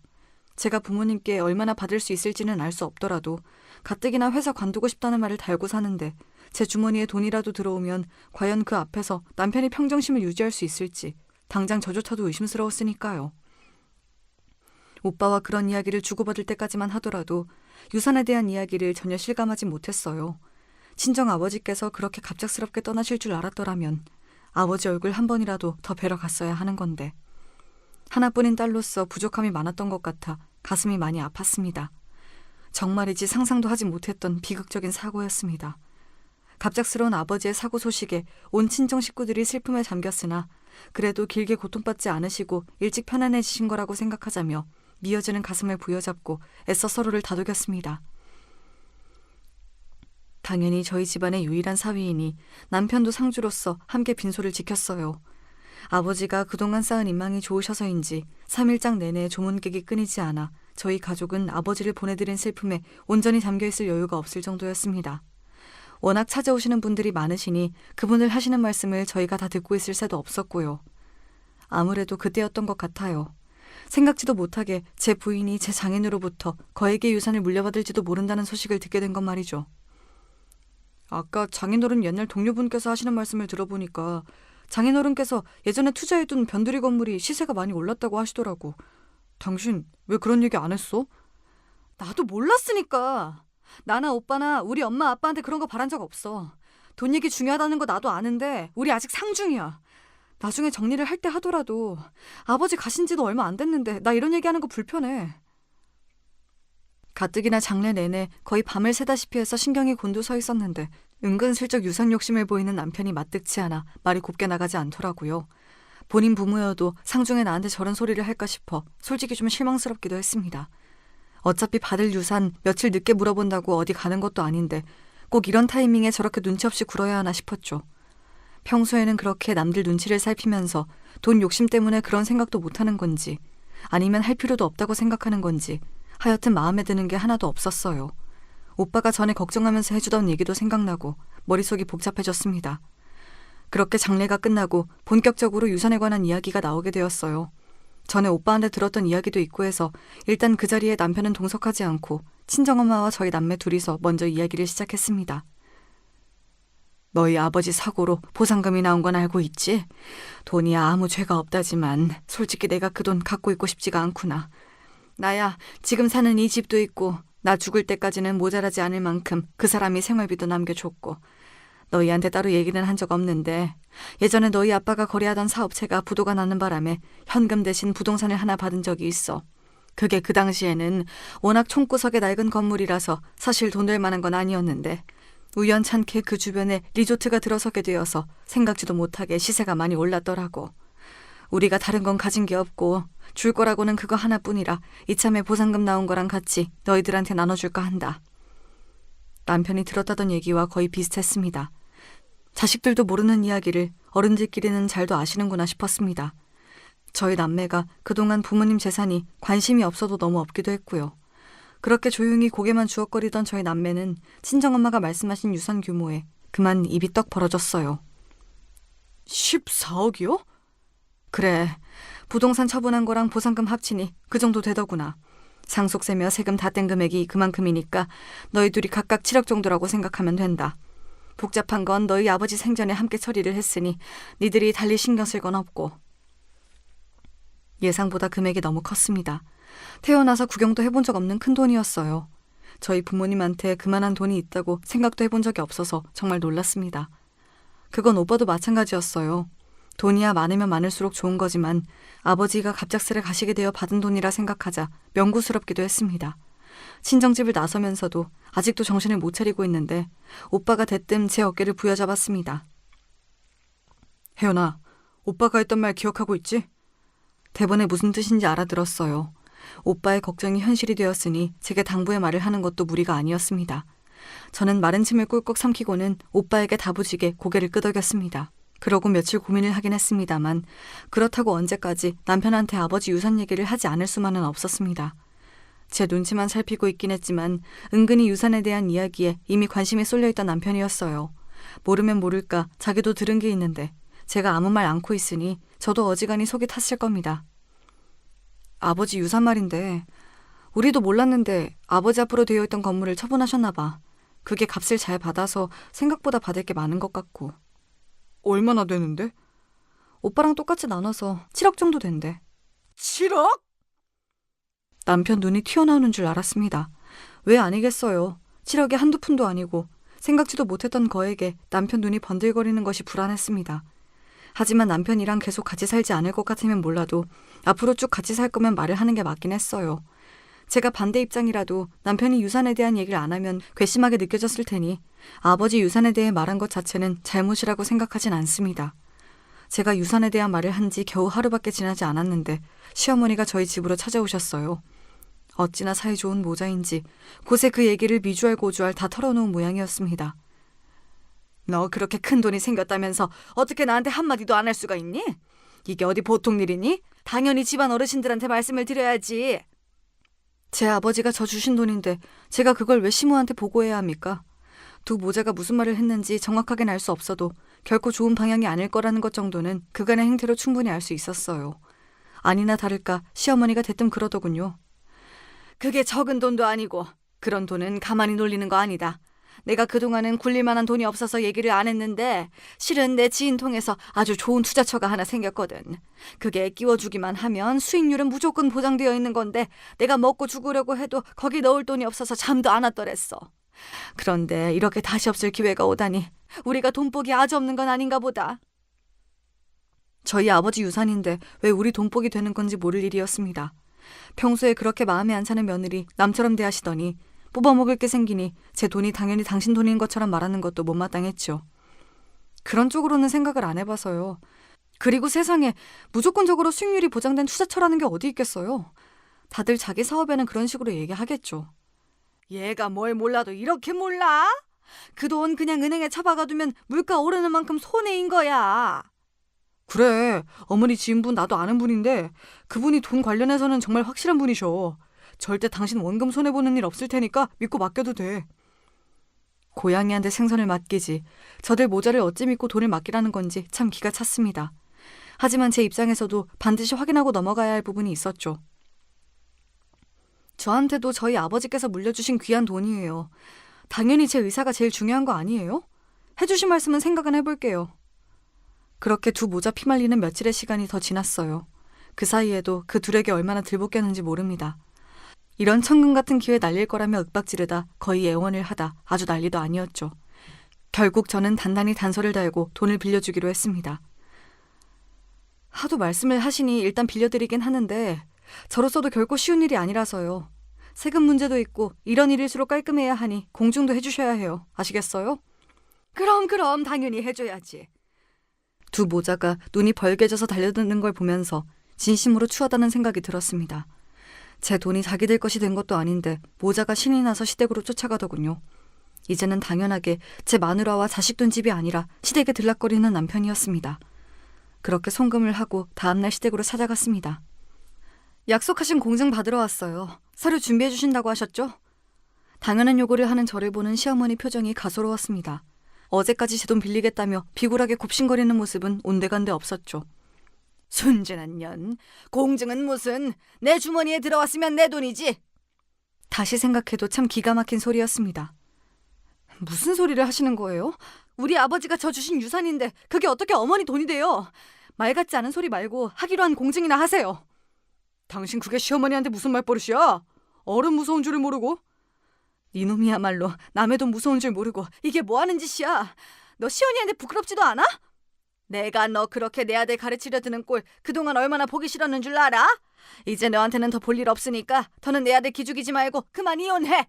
제가 부모님께 얼마나 받을 수 있을지는 알 수 없더라도 가뜩이나 회사 관두고 싶다는 말을 달고 사는데 제 주머니에 돈이라도 들어오면 과연 그 앞에서 남편이 평정심을 유지할 수 있을지 당장 저조차도 의심스러웠으니까요. 오빠와 그런 이야기를 주고받을 때까지만 하더라도 유산에 대한 이야기를 전혀 실감하지 못했어요. 친정 아버지께서 그렇게 갑작스럽게 떠나실 줄 알았더라면 아버지 얼굴 한 번이라도 더 뵈러 갔어야 하는 건데 하나뿐인 딸로서 부족함이 많았던 것 같아 가슴이 많이 아팠습니다. 정말이지 상상도 하지 못했던 비극적인 사고였습니다. 갑작스러운 아버지의 사고 소식에 온 친정 식구들이 슬픔에 잠겼으나 그래도 길게 고통받지 않으시고 일찍 편안해지신 거라고 생각하자며 미어지는 가슴을 부여잡고 애써 서로를 다독였습니다. 당연히 저희 집안의 유일한 사위이니 남편도 상주로서 함께 빈소를 지켰어요. 아버지가 그동안 쌓은 인망이 좋으셔서인지 3일장 내내 조문객이 끊이지 않아 저희 가족은 아버지를 보내드린 슬픔에 온전히 잠겨있을 여유가 없을 정도였습니다. 워낙 찾아오시는 분들이 많으시니 그분들 하시는 말씀을 저희가 다 듣고 있을 새도 없었고요. 아무래도 그때였던 것 같아요. 생각지도 못하게 제 부인이 제 장인으로부터 거액의 유산을 물려받을지도 모른다는 소식을 듣게 된 건 말이죠. 아까 장인어른 옛날 동료분께서 하시는 말씀을 들어보니까 장인어른께서 예전에 투자해둔 변두리 건물이 시세가 많이 올랐다고 하시더라고. 당신 왜 그런 얘기 안 했어? 나도 몰랐으니까. 나나 오빠나 우리 엄마 아빠한테 그런 거 바란 적 없어. 돈 얘기 중요하다는 거 나도 아는데 우리 아직 상중이야. 나중에 정리를 할 때 하더라도 아버지 가신 지도 얼마 안 됐는데 나 이런 얘기하는 거 불편해. 가뜩이나 장래 내내 거의 밤을 새다시피 해서 신경이 곤두서 있었는데 은근슬쩍 유산 욕심을 보이는 남편이 마뜩치 않아 말이 곱게 나가지 않더라고요. 본인 부모여도 상중에 나한테 저런 소리를 할까 싶어 솔직히 좀 실망스럽기도 했습니다. 어차피 받을 유산 며칠 늦게 물어본다고 어디 가는 것도 아닌데 꼭 이런 타이밍에 저렇게 눈치 없이 굴어야 하나 싶었죠. 평소에는 그렇게 남들 눈치를 살피면서 돈 욕심 때문에 그런 생각도 못하는 건지 아니면 할 필요도 없다고 생각하는 건지 하여튼 마음에 드는 게 하나도 없었어요. 오빠가 전에 걱정하면서 해주던 얘기도 생각나고 머릿속이 복잡해졌습니다. 그렇게 장례가 끝나고 본격적으로 유산에 관한 이야기가 나오게 되었어요. 전에 오빠한테 들었던 이야기도 있고 해서 일단 그 자리에 남편은 동석하지 않고 친정엄마와 저희 남매 둘이서 먼저 이야기를 시작했습니다. 너희 아버지 사고로 보상금이 나온 건 알고 있지? 돈이 아무 죄가 없다지만 솔직히 내가 그 돈 갖고 있고 싶지가 않구나. 나야 지금 사는 이 집도 있고 나 죽을 때까지는 모자라지 않을 만큼 그 사람이 생활비도 남겨줬고 너희한테 따로 얘기는 한 적 없는데 예전에 너희 아빠가 거래하던 사업체가 부도가 나는 바람에 현금 대신 부동산을 하나 받은 적이 있어. 그게 그 당시에는 워낙 총구석의 낡은 건물이라서 사실 돈 될 만한 건 아니었는데 우연찮게 그 주변에 리조트가 들어서게 되어서 생각지도 못하게 시세가 많이 올랐더라고. 우리가 다른 건 가진 게 없고 줄 거라고는 그거 하나뿐이라 이참에 보상금 나온 거랑 같이 너희들한테 나눠줄까 한다. 남편이 들었다던 얘기와 거의 비슷했습니다. 자식들도 모르는 이야기를 어른들끼리는 잘도 아시는구나 싶었습니다. 저희 남매가 그동안 부모님 재산이 관심이 없어도 너무 없기도 했고요. 그렇게 조용히 고개만 주걱거리던 저희 남매는 친정엄마가 말씀하신 유산 규모에 그만 입이 떡 벌어졌어요. 14억이요? 그래, 부동산 처분한 거랑 보상금 합치니 그 정도 되더구나. 상속세며 세금 다 뗀 금액이 그만큼이니까 너희 둘이 각각 7억 정도라고 생각하면 된다. 복잡한 건 너희 아버지 생전에 함께 처리를 했으니 니들이 달리 신경 쓸 건 없고. 예상보다 금액이 너무 컸습니다. 태어나서 구경도 해본 적 없는 큰 돈이었어요. 저희 부모님한테 그만한 돈이 있다고 생각도 해본 적이 없어서 정말 놀랐습니다. 그건 오빠도 마찬가지였어요. 돈이야 많으면 많을수록 좋은 거지만 아버지가 갑작스레 가시게 되어 받은 돈이라 생각하자 명구스럽기도 했습니다. 친정집을 나서면서도 아직도 정신을 못 차리고 있는데 오빠가 대뜸 제 어깨를 부여잡았습니다. 혜연아, 오빠가 했던 말 기억하고 있지? 대본에 무슨 뜻인지 알아들었어요. 오빠의 걱정이 현실이 되었으니 제게 당부의 말을 하는 것도 무리가 아니었습니다. 저는 마른 침을 꿀꺽 삼키고는 오빠에게 다부지게 고개를 끄덕였습니다. 그러고 며칠 고민을 하긴 했습니다만 그렇다고 언제까지 남편한테 아버지 유산 얘기를 하지 않을 수만은 없었습니다. 제 눈치만 살피고 있긴 했지만 은근히 유산에 대한 이야기에 이미 관심이 쏠려있던 남편이었어요. 모르면 모를까 자기도 들은 게 있는데 제가 아무 말 않고 있으니 저도 어지간히 속이 탔을 겁니다. 아버지 유산 말인데 우리도 몰랐는데 아버지 앞으로 되어있던 건물을 처분하셨나 봐. 그게 값을 잘 받아서 생각보다 받을 게 많은 것 같고. 얼마나 되는데? 오빠랑 똑같이 나눠서 7억 정도 된대. 7억? 남편 눈이 튀어나오는 줄 알았습니다. 왜 아니겠어요. 7억이 한두 푼도 아니고 생각지도 못했던 거에게 남편 눈이 번들거리는 것이 불안했습니다. 하지만 남편이랑 계속 같이 살지 않을 것 같으면 몰라도 앞으로 쭉 같이 살 거면 말을 하는 게 맞긴 했어요. 제가 반대 입장이라도 남편이 유산에 대한 얘기를 안 하면 괘씸하게 느껴졌을 테니 아버지 유산에 대해 말한 것 자체는 잘못이라고 생각하진 않습니다. 제가 유산에 대한 말을 한 지 겨우 하루밖에 지나지 않았는데 시어머니가 저희 집으로 찾아오셨어요. 어찌나 사이 좋은 모자인지 곳에 그 얘기를 미주알고주알 다 털어놓은 모양이었습니다. 너 그렇게 큰 돈이 생겼다면서 어떻게 나한테 한마디도 안 할 수가 있니? 이게 어디 보통 일이니? 당연히 집안 어르신들한테 말씀을 드려야지. 제 아버지가 저 주신 돈인데 제가 그걸 왜 시모한테 보고해야 합니까? 두 모자가 무슨 말을 했는지 정확하게는 알 수 없어도 결코 좋은 방향이 아닐 거라는 것 정도는 그간의 행태로 충분히 알 수 있었어요. 아니나 다를까 시어머니가 대뜸 그러더군요. 그게 적은 돈도 아니고 그런 돈은 가만히 놀리는 거 아니다. 내가 그동안은 굴릴 만한 돈이 없어서 얘기를 안 했는데 실은 내 지인 통해서 아주 좋은 투자처가 하나 생겼거든. 그게 끼워주기만 하면 수익률은 무조건 보장되어 있는 건데 내가 먹고 죽으려고 해도 거기 넣을 돈이 없어서 잠도 안 왔더랬어. 그런데 이렇게 다시 없을 기회가 오다니 우리가 돈복이 아주 없는 건 아닌가 보다. 저희 아버지 유산인데 왜 우리 돈복이 되는 건지 모를 일이었습니다. 평소에 그렇게 마음에 안 차는 며느리 남처럼 대하시더니 뽑아먹을 게 생기니 제 돈이 당연히 당신 돈인 것처럼 말하는 것도 못마땅했죠. 그런 쪽으로는 생각을 안 해봐서요. 그리고 세상에 무조건적으로 수익률이 보장된 투자처라는 게 어디 있겠어요. 다들 자기 사업에는 그런 식으로 얘기하겠죠. 얘가 뭘 몰라도 이렇게 몰라? 그 돈 그냥 은행에 처박아두면 물가 오르는 만큼 손해인 거야. 그래, 어머니 지인분 나도 아는 분인데 그분이 돈 관련해서는 정말 확실한 분이셔. 절대 당신 원금 손해보는 일 없을 테니까 믿고 맡겨도 돼. 고양이한테 생선을 맡기지 저들 모자를 어찌 믿고 돈을 맡기라는 건지 참 기가 찼습니다. 하지만 제 입장에서도 반드시 확인하고 넘어가야 할 부분이 있었죠. 저한테도 저희 아버지께서 물려주신 귀한 돈이에요. 당연히 제 의사가 제일 중요한 거 아니에요? 해주신 말씀은 생각은 해볼게요. 그렇게 두 모자 피말리는 며칠의 시간이 더 지났어요. 그 사이에도 그 둘에게 얼마나 들볶였는지 모릅니다. 이런 천금 같은 기회 날릴 거라며 윽박지르다 거의 애원을 하다 아주 난리도 아니었죠. 결국 저는 단단히 단서를 달고 돈을 빌려주기로 했습니다. 하도 말씀을 하시니 일단 빌려드리긴 하는데 저로서도 결코 쉬운 일이 아니라서요. 세금 문제도 있고 이런 일일수록 깔끔해야 하니 공증도 해주셔야 해요. 아시겠어요? 그럼 당연히 해줘야지. 두 모자가 눈이 벌개져서 달려드는 걸 보면서 진심으로 추하다는 생각이 들었습니다. 제 돈이 자기들 것이 된 것도 아닌데 모자가 신이 나서 시댁으로 쫓아가더군요. 이제는 당연하게 제 마누라와 자식 둔 집이 아니라 시댁에 들락거리는 남편이었습니다. 그렇게 송금을 하고 다음날 시댁으로 찾아갔습니다. 약속하신 공증 받으러 왔어요. 서류 준비해 주신다고 하셨죠? 당연한 요구를 하는 저를 보는 시어머니 표정이 가소로웠습니다. 어제까지 제 돈 빌리겠다며 비굴하게 굽신거리는 모습은 온데간데 없었죠. 순진한 년, 공증은 무슨, 내 주머니에 들어왔으면 내 돈이지. 다시 생각해도 참 기가 막힌 소리였습니다. 무슨 소리를 하시는 거예요? 우리 아버지가 저 주신 유산인데 그게 어떻게 어머니 돈이 돼요? 말 같지 않은 소리 말고 하기로 한 공증이나 하세요. 당신 그게 시어머니한테 무슨 말버릇이야? 어른 무서운 줄을 모르고? 이놈이야말로 남의 돈 무서운 줄 모르고 이게 뭐하는 짓이야? 너 시어머니한테 부끄럽지도 않아? 내가 너 그렇게 내 아들 가르치려 드는 꼴 그동안 얼마나 보기 싫었는 줄 알아? 이제 너한테는 더 볼 일 없으니까 더는 내 아들 기죽이지 말고 그만 이혼해.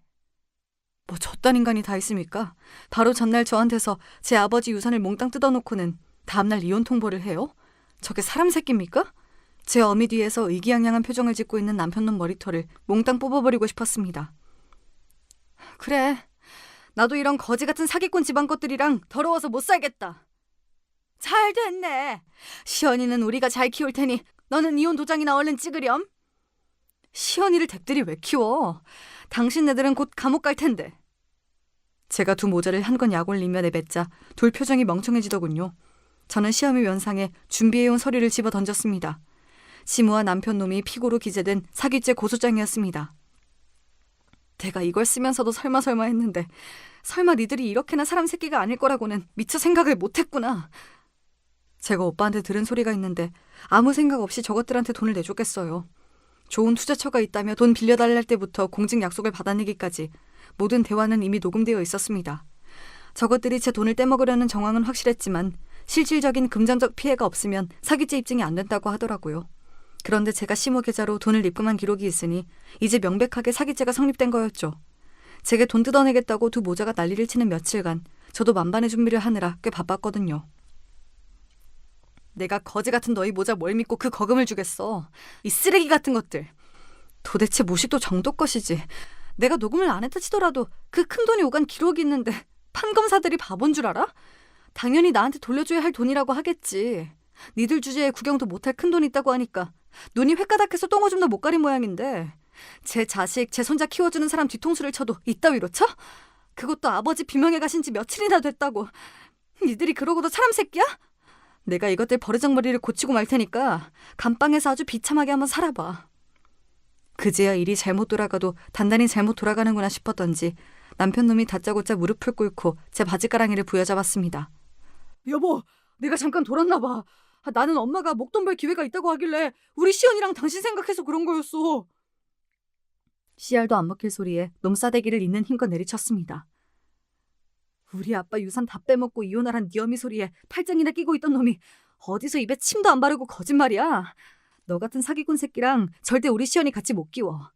뭐 저딴 인간이 다 있습니까? 바로 전날 저한테서 제 아버지 유산을 몽땅 뜯어놓고는 다음날 이혼 통보를 해요? 저게 사람 새끼입니까? 제 어미 뒤에서 의기양양한 표정을 짓고 있는 남편놈 머리털을 몽땅 뽑아버리고 싶었습니다. 그래, 나도 이런 거지 같은 사기꾼 집안 것들이랑 더러워서 못 살겠다. 잘 됐네. 시연이는 우리가 잘 키울 테니 너는 이혼 도장이나 얼른 찍으렴. 시연이를 댁들이 왜 키워? 당신네들은 곧 감옥 갈 텐데. 제가 두 모자를 한 건 약올리며 내뱉자 둘 표정이 멍청해지더군요. 저는 시어미 면상에 준비해온 서류를 집어 던졌습니다. 시무와 남편놈이 피고로 기재된 사기죄 고소장이었습니다. 내가 이걸 쓰면서도 설마 했는데 설마 니들이 이렇게나 사람 새끼가 아닐 거라고는 미처 생각을 못했구나. 제가 오빠한테 들은 소리가 있는데 아무 생각 없이 저것들한테 돈을 내줬겠어요. 좋은 투자처가 있다며 돈 빌려달랄 할 때부터 공증 약속을 받아내기까지 모든 대화는 이미 녹음되어 있었습니다. 저것들이 제 돈을 떼먹으려는 정황은 확실했지만 실질적인 금전적 피해가 없으면 사기죄 입증이 안 된다고 하더라고요. 그런데 제가 시모 계좌로 돈을 입금한 기록이 있으니 이제 명백하게 사기죄가 성립된 거였죠. 제게 돈 뜯어내겠다고 두 모자가 난리를 치는 며칠간 저도 만반의 준비를 하느라 꽤 바빴거든요. 내가 거지 같은 너희 모자 뭘 믿고 그 거금을 주겠어. 이 쓰레기 같은 것들. 도대체 무식도 정도 것이지. 내가 녹음을 안 했다 치더라도 그 큰 돈이 오간 기록이 있는데 판검사들이 바본 줄 알아? 당연히 나한테 돌려줘야 할 돈이라고 하겠지. 니들 주제에 구경도 못할 큰 돈 있다고 하니까 눈이 횟가닥해서 똥오줌도 못 가린 모양인데 제 자식, 제 손자 키워주는 사람 뒤통수를 쳐도 이따위로 쳐? 그것도 아버지 비명에 가신 지 며칠이나 됐다고. 니들이 그러고도 사람 새끼야? 내가 이것들 버르장머리를 고치고 말 테니까 감방에서 아주 비참하게 한번 살아봐. 그제야 일이 잘못 돌아가도 단단히 잘못 돌아가는구나 싶었던지 남편놈이 다짜고짜 무릎을 꿇고 제 바지가랑이를 부여잡았습니다. 여보, 내가 잠깐 돌았나 봐. 나는 엄마가 목돈 벌 기회가 있다고 하길래 우리 시연이랑 당신 생각해서 그런 거였어. 씨알도 안 먹힐 소리에 놈싸대기를 있는 힘껏 내리쳤습니다. 우리 아빠 유산 다 빼먹고 이혼하란 네 어미 소리에 팔짱이나 끼고 있던 놈이 어디서 입에 침도 안 바르고 거짓말이야. 너 같은 사기꾼 새끼랑 절대 우리 시연이 같이 못 끼워.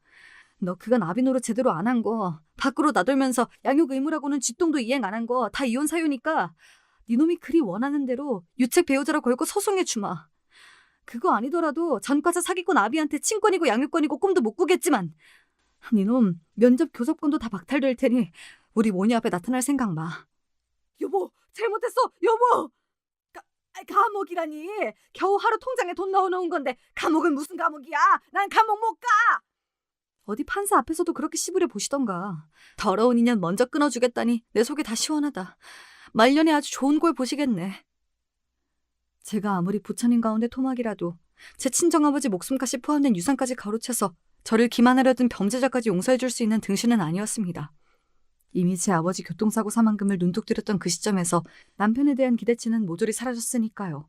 너 그건 아비노릇 제대로 안 한 거, 밖으로 나돌면서 양육 의무라고는 쥐똥도 이행 안 한 거 다 이혼 사유니까 네 놈이 그리 원하는 대로 유책 배우자로 걸고 소송해 주마. 그거 아니더라도 전과자 사기꾼 아비한테 친권이고 양육권이고 꿈도 못 꾸겠지만 네 놈 면접 교섭권도 다 박탈될 테니 우리 모녀 앞에 나타날 생각 마. 여보, 잘못했어, 여보. 감옥이라니. 겨우 하루 통장에 돈 넣어놓은 건데 감옥은 무슨 감옥이야. 난 감옥 못 가. 어디 판사 앞에서도 그렇게 씨부려 보시던가. 더러운 인연 먼저 끊어주겠다니 내 속이 다 시원하다. 말년에 아주 좋은 꼴 보시겠네. 제가 아무리 부처님 가운데 토막이라도 제 친정아버지 목숨까지 포함된 유산까지 가로채서 저를 기만하려 든 범죄자까지 용서해줄 수 있는 등신은 아니었습니다. 이미 제 아버지 교통사고 사망금을 눈독 들였던 그 시점에서 남편에 대한 기대치는 모조리 사라졌으니까요.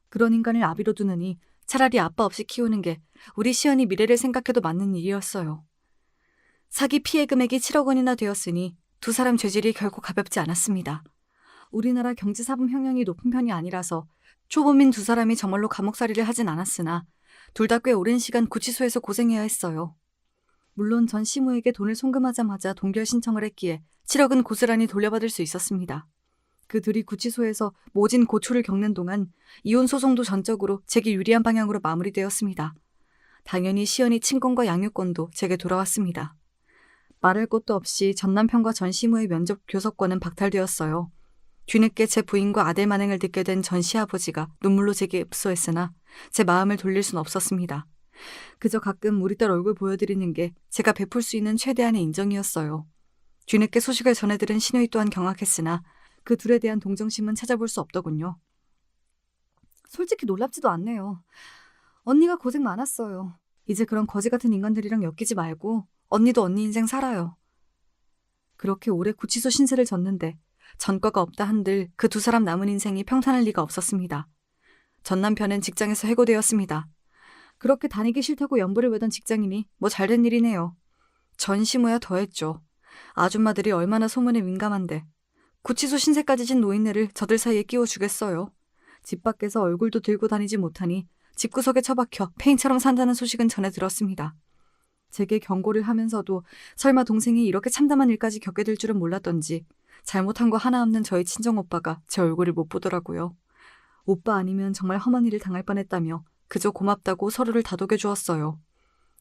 그런 인간을 아비로 두느니 차라리 아빠 없이 키우는 게 우리 시연이 미래를 생각해도 맞는 일이었어요. 사기 피해 금액이 7억 원이나 되었으니 두 사람 죄질이 결코 가볍지 않았습니다. 우리나라 경제사범 형량이 높은 편이 아니라서 초범인 두 사람이 저말로 감옥살이를 하진 않았으나 둘 다 꽤 오랜 시간 구치소에서 고생해야 했어요. 물론 전 시모에게 돈을 송금하자마자 동결 신청을 했기에 7억은 고스란히 돌려받을 수 있었습니다. 그 둘이 구치소에서 모진 고초를 겪는 동안 이혼 소송도 전적으로 제게 유리한 방향으로 마무리되었습니다. 당연히 시연이 친권과 양육권도 제게 돌아왔습니다. 말할 것도 없이 전 남편과 전 시모의 면접 교섭권은 박탈되었어요. 뒤늦게 제 부인과 아들 만행을 듣게 된 전 시아버지가 눈물로 제게 읍소했으나 제 마음을 돌릴 순 없었습니다. 그저 가끔 우리 딸 얼굴 보여드리는 게 제가 베풀 수 있는 최대한의 인정이었어요. 뒤늦게 소식을 전해들은 시누이 또한 경악했으나 그 둘에 대한 동정심은 찾아볼 수 없더군요. 솔직히 놀랍지도 않네요. 언니가 고생 많았어요. 이제 그런 거지 같은 인간들이랑 엮이지 말고 언니도 언니 인생 살아요. 그렇게 오래 구치소 신세를 졌는데 전과가 없다 한들 그 두 사람 남은 인생이 평탄할 리가 없었습니다. 전 남편은 직장에서 해고되었습니다. 그렇게 다니기 싫다고 연부를 외던 직장인이 뭐 잘된 일이네요. 전 시모야 더했죠. 아줌마들이 얼마나 소문에 민감한데 구치소 신세까지 진 노인네를 저들 사이에 끼워주겠어요. 집 밖에서 얼굴도 들고 다니지 못하니 집구석에 처박혀 폐인처럼 산다는 소식은 전해 들었습니다. 제게 경고를 하면서도 설마 동생이 이렇게 참담한 일까지 겪게 될 줄은 몰랐던지 잘못한 거 하나 없는 저희 친정오빠가 제 얼굴을 못 보더라고요. 오빠 아니면 정말 험한 일을 당할 뻔했다며 그저 고맙다고 서로를 다독여 주었어요.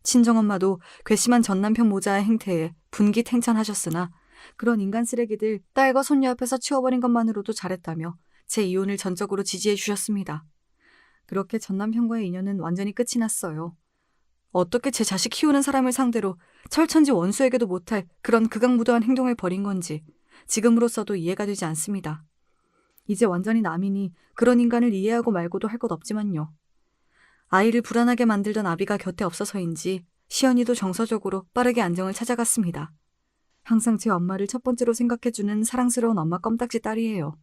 친정엄마도 괘씸한 전남편 모자의 행태에 분기탱찬하셨으나 그런 인간 쓰레기들 딸과 손녀 앞에서 치워버린 것만으로도 잘했다며 제 이혼을 전적으로 지지해 주셨습니다. 그렇게 전남편과의 인연은 완전히 끝이 났어요. 어떻게 제 자식 키우는 사람을 상대로 철천지 원수에게도 못할 그런 극악무도한 행동을 벌인 건지 지금으로서도 이해가 되지 않습니다. 이제 완전히 남이니 그런 인간을 이해하고 말고도 할 것 없지만요. 아이를 불안하게 만들던 아비가 곁에 없어서인지 시연이도 정서적으로 빠르게 안정을 찾아갔습니다. 항상 제 엄마를 첫 번째로 생각해주는 사랑스러운 엄마 껌딱지 딸이에요.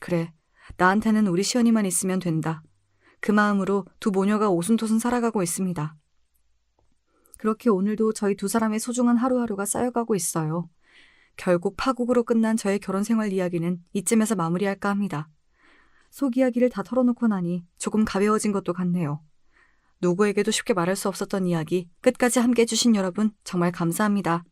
그래, 나한테는 우리 시연이만 있으면 된다. 그 마음으로 두 모녀가 오순도순 살아가고 있습니다. 그렇게 오늘도 저희 두 사람의 소중한 하루하루가 쌓여가고 있어요. 결국 파국으로 끝난 저의 결혼 생활 이야기는 이쯤에서 마무리할까 합니다. 속 이야기를 다 털어놓고 나니 조금 가벼워진 것도 같네요. 누구에게도 쉽게 말할 수 없었던 이야기 끝까지 함께 해주신 여러분 정말 감사합니다.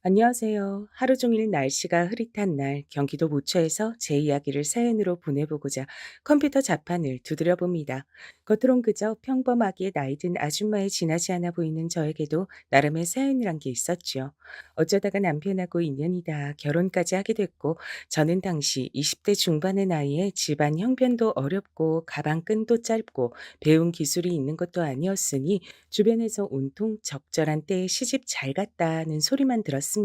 안녕하세요. 하루 종일 날씨가 흐릿한 날 경기도 모처에서 제 이야기를 사연으로 보내보고자 컴퓨터 자판을 두드려 봅니다. 겉으론 그저 평범하게 나이든 아줌마에 지나지 않아 보이는 저에게도 나름의 사연이란 게 있었죠. 어쩌다가 남편하고 인연이다 결혼까지 하게 됐고 저는 당시 20대 중반의 나이에 집안 형편도 어렵고 가방 끈도 짧고 배운 기술이 있는 것도 아니었으니 주변에서 온통 적절한 때에 시집 잘 갔다는 소리만 들었습니다.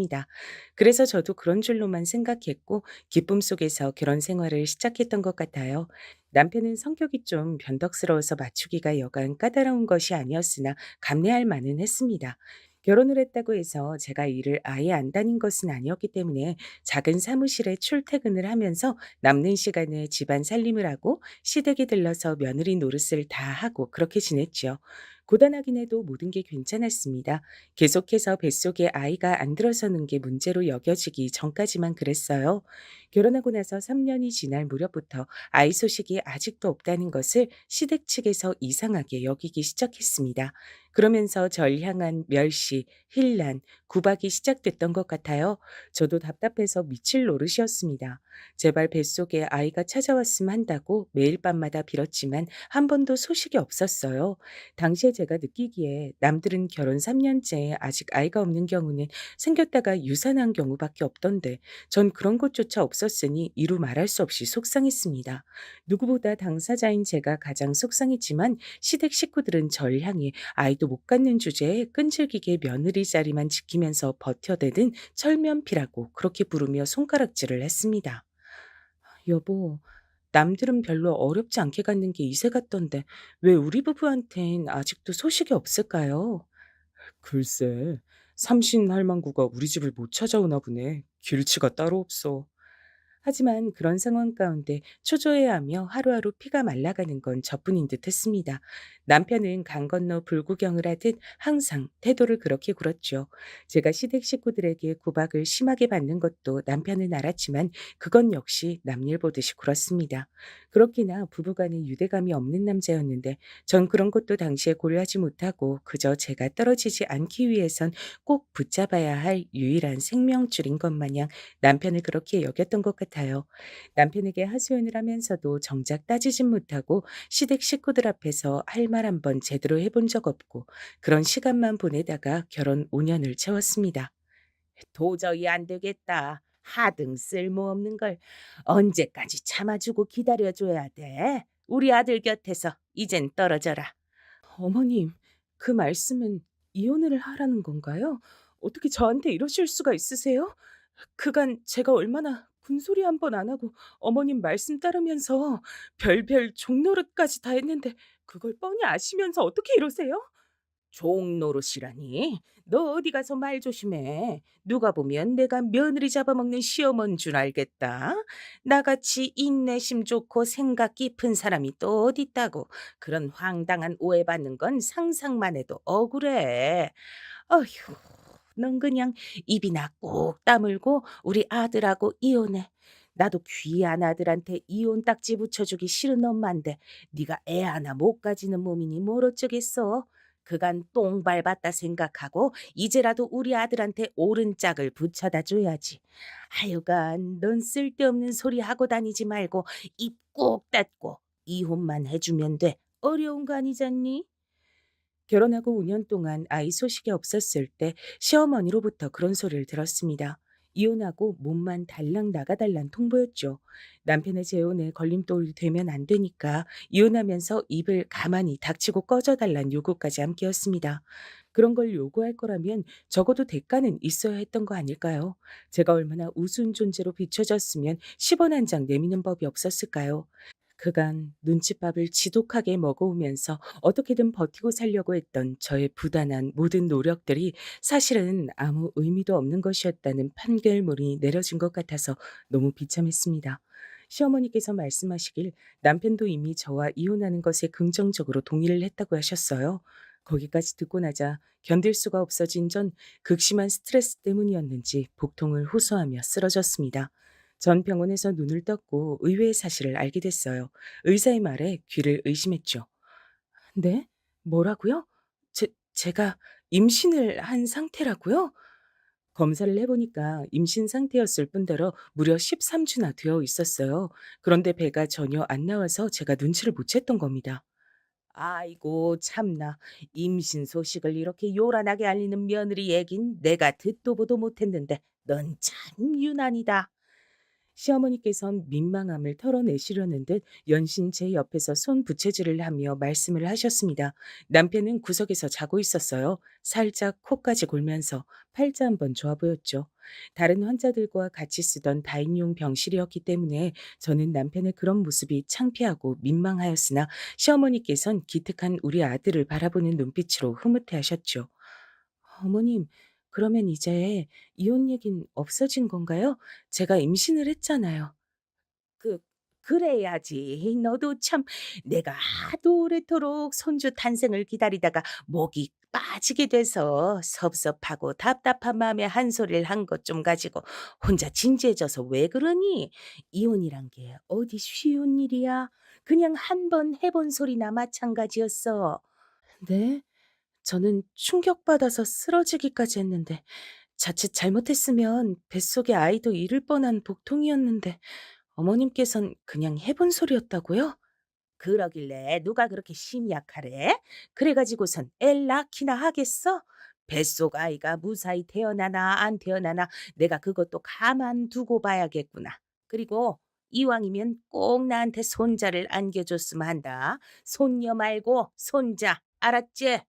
그래서 저도 그런 줄로만 생각했고 기쁨 속에서 결혼 생활을 시작했던 것 같아요. 남편은 성격이 좀 변덕스러워서 맞추기가 여간 까다로운 것이 아니었으나 감내할 만은 했습니다. 결혼을 했다고 해서 제가 일을 아예 안 다닌 것은 아니었기 때문에 작은 사무실에 출퇴근을 하면서 남는 시간에 집안 살림을 하고 시댁에 들러서 며느리 노릇을 다 하고 그렇게 지냈죠. 고단하긴 해도 모든 게 괜찮았습니다. 계속해서 뱃속에 아이가 안 들어서는 게 문제로 여겨지기 전까지만 그랬어요. 결혼하고 나서 3년이 지날 무렵부터 아이 소식이 아직도 없다는 것을 시댁 측에서 이상하게 여기기 시작했습니다. 그러면서 절 향한 멸시, hir난, 구박이 시작됐던 것 같아요. 저도 답답해서 미칠 노릇이었습니다. 제발 뱃속에 아이가 찾아왔으면 한다고 매일 밤마다 빌었지만 한 번도 소식이 없었어요. 당시에 제가 느끼기에 남들은 결혼 3년째 아직 아이가 없는 경우는 생겼다가 유산한 경우밖에 없던데 전 그런 것조차 없었으니 이루 말할 수 없이 속상했습니다. 누구보다 당사자인 제가 가장 속상했지만 시댁 식구들은 절 향해 아이도 못 갖는 주제에 끈질기게 며느리 자리만 지키면서 버텨대든 철면피라고 그렇게 부르며 손가락질을 했습니다. 여보, 남들은 별로 어렵지 않게 갖는 게 이세 같던데 왜 우리 부부한텐 아직도 소식이 없을까요? 글쎄, 삼신 할망구가 우리 집을 못 찾아오나 보네. 길치가 따로 없어. 하지만 그런 상황 가운데 초조해하며 하루하루 피가 말라가는 건 저뿐인 듯 했습니다. 남편은 강 건너 불구경을 하듯 항상 태도를 그렇게 굴었죠. 제가 시댁 식구들에게 구박을 심하게 받는 것도 남편은 알았지만 그건 역시 남일 보듯이 굴었습니다. 그렇기나 부부간에 유대감이 없는 남자였는데 전 그런 것도 당시에 고려하지 못하고 그저 제가 떨어지지 않기 위해선 꼭 붙잡아야 할 유일한 생명줄인 것 마냥 남편을 그렇게 여겼던 것 같아요. 남편에게 하소연을 하면서도 정작 따지진 못하고 시댁 식구들 앞에서 할 말 한 번 제대로 해본 적 없고 그런 시간만 보내다가 결혼 5년을 채웠습니다. 도저히 안 되겠다. 하등 쓸모없는 걸 언제까지 참아주고 기다려줘야 돼? 우리 아들 곁에서 이젠 떨어져라. 어머님, 그 말씀은 이혼을 하라는 건가요? 어떻게 저한테 이러실 수가 있으세요? 그간 제가 얼마나 군소리 한 번 안 하고 어머님 말씀 따르면서 별별 종노릇까지 다 했는데 그걸 뻔히 아시면서 어떻게 이러세요? 종노릇이라니? 너 어디 가서 말 조심해. 누가 보면 내가 며느리 잡아먹는 시어머니인 줄 알겠다. 나같이 인내심 좋고 생각 깊은 사람이 또 어디 있다고. 그런 황당한 오해받는 건 상상만 해도 억울해. 어휴, 넌 그냥 입이나 꼭 다물고 우리 아들하고 이혼해. 나도 귀한 아들한테 이혼 딱지 붙여주기 싫은 엄마인데 네가 애 하나 못 가지는 몸이니 뭘 어쩌겠어. 그간 똥 밟았다 생각하고 이제라도 우리 아들한테 옳은 짝을 붙여다 줘야지. 하여간 넌 쓸데없는 소리 하고 다니지 말고 입 꼭 닫고 이혼만 해주면 돼. 어려운 거 아니잖니? 결혼하고 5년 동안 아이 소식이 없었을 때 시어머니로부터 그런 소리를 들었습니다. 이혼하고 몸만 달랑 나가달란 통보였죠. 남편의 재혼에 걸림돌이 되면 안 되니까 이혼하면서 입을 가만히 닥치고 꺼져달란 요구까지 함께였습니다. 그런 걸 요구할 거라면 적어도 대가는 있어야 했던 거 아닐까요? 제가 얼마나 우스운 존재로 비춰졌으면 10원 한 장 내미는 법이 없었을까요? 그간 눈칫밥을 지독하게 먹어오면서 어떻게든 버티고 살려고 했던 저의 부단한 모든 노력들이 사실은 아무 의미도 없는 것이었다는 판결문이 내려진 것 같아서 너무 비참했습니다. 시어머니께서 말씀하시길 남편도 이미 저와 이혼하는 것에 긍정적으로 동의를 했다고 하셨어요. 거기까지 듣고 나자 견딜 수가 없어진 전 극심한 스트레스 때문이었는지 복통을 호소하며 쓰러졌습니다. 전 병원에서 눈을 떴고 의외의 사실을 알게 됐어요. 의사의 말에 귀를 의심했죠. 네? 뭐라고요? 제가 임신을 한 상태라고요? 검사를 해보니까 임신 상태였을 뿐더러 무려 13주나 되어 있었어요. 그런데 배가 전혀 안 나와서 제가 눈치를 못 챘던 겁니다. 아이고 참나. 임신 소식을 이렇게 요란하게 알리는 며느리 얘긴 내가 듣도 보도 못했는데 넌 참 유난이다. 시어머니께선 민망함을 털어내시려는 듯 연신 제 옆에서 손 부채질을 하며 말씀을 하셨습니다. 남편은 구석에서 자고 있었어요. 살짝 코까지 골면서 팔자 한번 좋아 보였죠. 다른 환자들과 같이 쓰던 다인용 병실이었기 때문에 저는 남편의 그런 모습이 창피하고 민망하였으나 시어머니께선 기특한 우리 아들을 바라보는 눈빛으로 흐뭇해 하셨죠. 어머님, 그러면 이제 이혼 얘긴 없어진 건가요? 제가 임신을 했잖아요. 그 그래야지. 너도 참 내가 하도 오래도록 손주 탄생을 기다리다가 목이 빠지게 돼서 섭섭하고 답답한 마음에 한 소리를 한 것 좀 가지고 혼자 진지해져서 왜 그러니? 이혼이란 게 어디 쉬운 일이야? 그냥 한 번 해본 소리나 마찬가지였어. 네? 저는 충격받아서 쓰러지기까지 했는데 자칫 잘못했으면 뱃속의 아이도 잃을 뻔한 복통이었는데 어머님께선 그냥 해본 소리였다고요? 그러길래 누가 그렇게 심약하래? 그래가지고선 애 낳기나 하겠어? 뱃속 아이가 무사히 태어나나 안 태어나나 내가 그것도 가만 두고 봐야겠구나. 그리고 이왕이면 꼭 나한테 손자를 안겨줬으면 한다. 손녀 말고 손자. 알았지?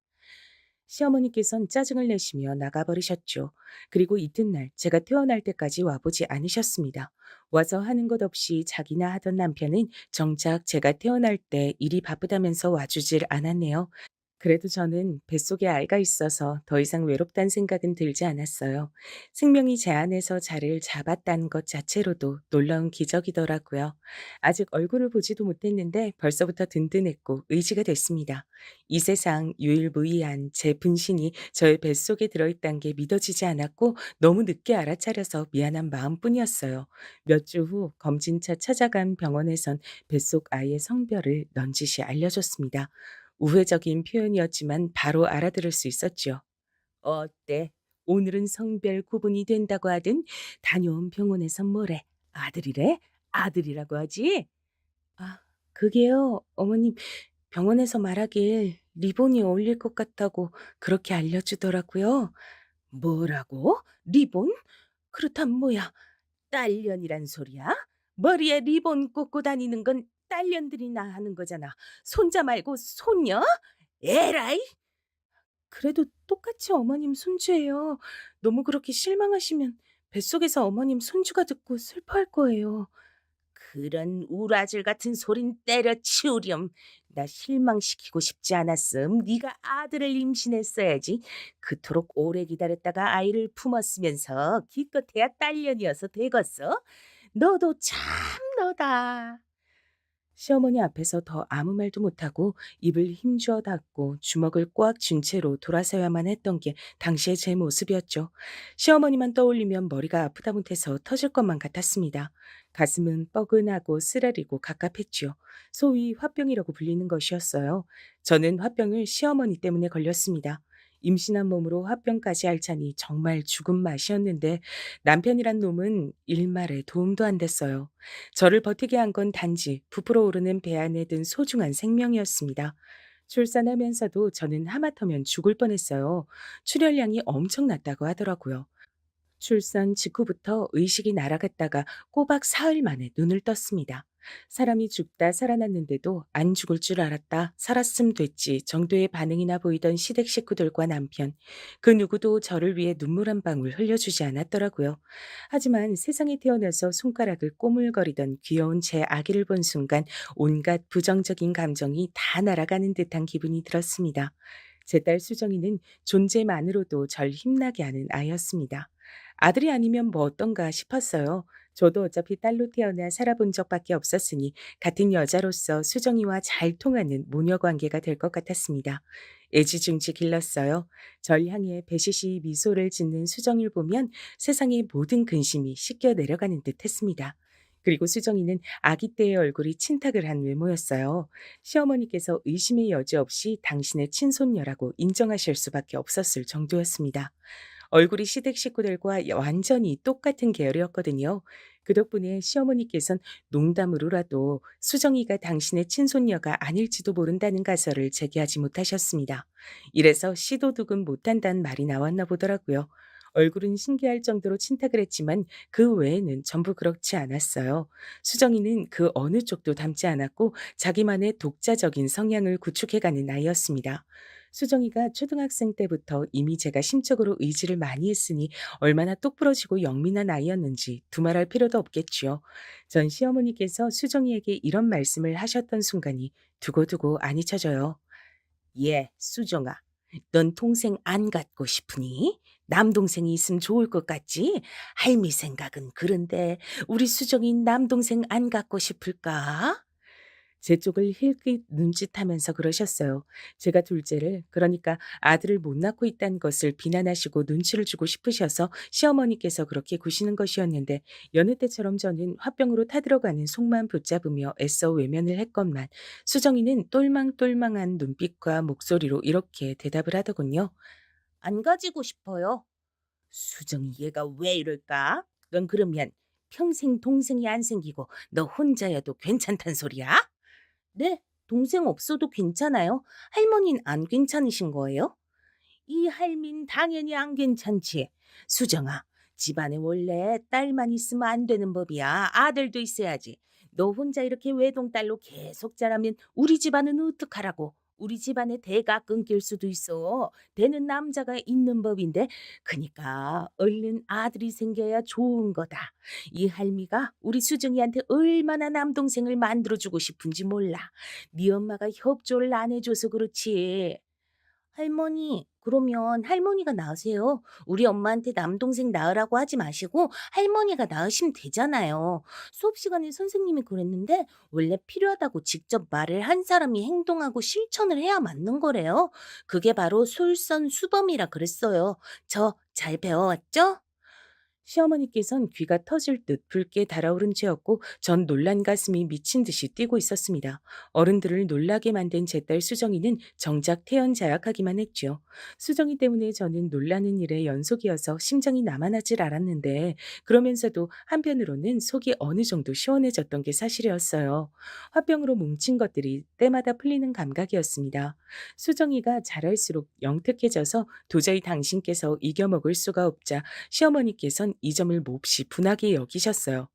시어머니께선 짜증을 내시며 나가버리셨죠. 그리고 이튿날 제가 태어날 때까지 와보지 않으셨습니다. 와서 하는 것 없이 자기나 하던 남편은 정작 제가 태어날 때 일이 바쁘다면서 와주질 않았네요. 그래도 저는 뱃속에 아이가 있어서 더 이상 외롭다는 생각은 들지 않았어요. 생명이 제 안에서 자리를 잡았다는 것 자체로도 놀라운 기적이더라고요. 아직 얼굴을 보지도 못했는데 벌써부터 든든했고 의지가 됐습니다. 이 세상 유일무이한 제 분신이 저의 뱃속에 들어있다는 게 믿어지지 않았고 너무 늦게 알아차려서 미안한 마음뿐이었어요. 몇 주 후 검진차 찾아간 병원에선 뱃속 아이의 성별을 넌지시 알려줬습니다. 우회적인 표현이었지만 바로 알아들을 수 있었죠. 어때? 오늘은 성별 구분이 된다고 하든 다녀온 병원에서 뭐래? 아들이래? 아들이라고 하지? 아, 그게요, 어머님, 병원에서 말하길 리본이 어울릴 것 같다고 그렇게 알려주더라고요. 뭐라고? 리본? 그렇다면 뭐야? 딸년이란 소리야? 머리에 리본 꽂고 다니는 건 딸년들이나 하는 거잖아. 손자 말고 손녀? 에라이! 그래도 똑같이 어머님 손주예요. 너무 그렇게 실망하시면 뱃속에서 어머님 손주가 듣고 슬퍼할 거예요. 그런 우라질 같은 소린 때려치우렴. 나 실망시키고 싶지 않았음. 네가 아들을 임신했어야지. 그토록 오래 기다렸다가 아이를 품었으면서 기껏해야 딸년이어서 되겠어? 너도 참 너다. 시어머니 앞에서 더 아무 말도 못하고 입을 힘주어 닫고 주먹을 꽉 쥔 채로 돌아서야만 했던 게 당시의 제 모습이었죠. 시어머니만 떠올리면 머리가 아프다 못해서 터질 것만 같았습니다. 가슴은 뻐근하고 쓰라리고 갑갑했지요. 소위 화병이라고 불리는 것이었어요. 저는 화병을 시어머니 때문에 걸렸습니다. 임신한 몸으로 화병까지 앓자니 정말 죽은 맛이었는데 남편이란 놈은 일말에 도움도 안 됐어요. 저를 버티게 한 건 단지 부풀어 오르는 배 안에 든 소중한 생명이었습니다. 출산하면서도 저는 하마터면 죽을 뻔했어요. 출혈량이 엄청났다고 하더라고요. 출산 직후부터 의식이 날아갔다가 꼬박 사흘 만에 눈을 떴습니다. 사람이 죽다 살아났는데도 안 죽을 줄 알았다, 살았음 됐지 정도의 반응이나 보이던 시댁 식구들과 남편, 그 누구도 저를 위해 눈물 한 방울 흘려주지 않았더라고요. 하지만 세상에 태어나서 손가락을 꼬물거리던 귀여운 제 아기를 본 순간 온갖 부정적인 감정이 다 날아가는 듯한 기분이 들었습니다. 제 딸 수정이는 존재만으로도 절 힘나게 하는 아이였습니다. 아들이 아니면 뭐 어떤가 싶었어요. 저도 어차피 딸로 태어나 살아본 적밖에 없었으니 같은 여자로서 수정이와 잘 통하는 모녀 관계가 될 것 같았습니다. 애지중지 길렀어요. 절 향해 배시시 미소를 짓는 수정이를 보면 세상의 모든 근심이 씻겨 내려가는 듯 했습니다. 그리고 수정이는 아기 때의 얼굴이 친탁을 한 외모였어요. 시어머니께서 의심의 여지 없이 당신의 친손녀라고 인정하실 수밖에 없었을 정도였습니다. 얼굴이 시댁 식구들과 완전히 똑같은 계열이었거든요. 그 덕분에 시어머니께선 농담으로라도 수정이가 당신의 친손녀가 아닐지도 모른다는 가설을 제기하지 못하셨습니다. 이래서 시도둑은 못한다는 말이 나왔나 보더라고요. 얼굴은 신기할 정도로 친탁을 했지만 그 외에는 전부 그렇지 않았어요. 수정이는 그 어느 쪽도 닮지 않았고 자기만의 독자적인 성향을 구축해가는 아이였습니다. 수정이가 초등학생 때부터 이미 제가 심적으로 의지를 많이 했으니 얼마나 똑부러지고 영민한 아이였는지 두말할 필요도 없겠지요. 전 시어머니께서 수정이에게 이런 말씀을 하셨던 순간이 두고두고 안 잊혀져요. 예, 수정아. 넌 동생 안 갖고 싶으니? 남동생이 있으면 좋을 것 같지? 할미 생각은 그런데 우리 수정이 남동생 안 갖고 싶을까? 제 쪽을 힐끗 눈짓하면서 그러셨어요. 제가 둘째를, 그러니까 아들을 못 낳고 있다는 것을 비난하시고 눈치를 주고 싶으셔서 시어머니께서 그렇게 구시는 것이었는데 여느 때처럼 저는 화병으로 타들어가는 속만 붙잡으며 애써 외면을 했건만 수정이는 똘망똘망한 눈빛과 목소리로 이렇게 대답을 하더군요. 안 가지고 싶어요. 수정이 얘가 왜 이럴까? 넌 그러면 평생 동생이 안 생기고 너 혼자여도 괜찮단 소리야? 네, 동생 없어도 괜찮아요. 할머니는 안 괜찮으신 거예요? 이 할민 당연히 안 괜찮지. 수정아, 집안에 원래 딸만 있으면 안 되는 법이야. 아들도 있어야지. 너 혼자 이렇게 외동딸로 계속 자라면 우리 집안은 어떡하라고. 우리 집안의 대가 끊길 수도 있어. 되는 남자가 있는 법인데. 그니까 얼른 아들이 생겨야 좋은 거다. 이 할미가 우리 수정이한테 얼마나 남동생을 만들어주고 싶은지 몰라. 네 엄마가 협조를 안 해줘서 그렇지. 할머니, 그러면 할머니가 낳으세요. 우리 엄마한테 남동생 낳으라고 하지 마시고 할머니가 낳으시면 되잖아요. 수업 시간에 선생님이 그랬는데 원래 필요하다고 직접 말을 한 사람이 행동하고 실천을 해야 맞는 거래요. 그게 바로 솔선수범이라 그랬어요. 저 잘 배워왔죠? 시어머니께선 귀가 터질 듯 붉게 달아오른 채였고 전 놀란 가슴이 미친 듯이 뛰고 있었습니다. 어른들을 놀라게 만든 제 딸 수정이는 정작 태연자약하기만 했죠. 수정이 때문에 저는 놀라는 일의 연속이어서 심장이 남아나질 않았는데 그러면서도 한편으로는 속이 어느 정도 시원해졌던 게 사실이었어요. 화병으로 뭉친 것들이 때마다 풀리는 감각이었습니다. 수정이가 자랄수록 영특해져서 도저히 당신께서 이겨먹을 수가 없자 시어머니께선 이 점을 몹시 분하게 여기셨어요.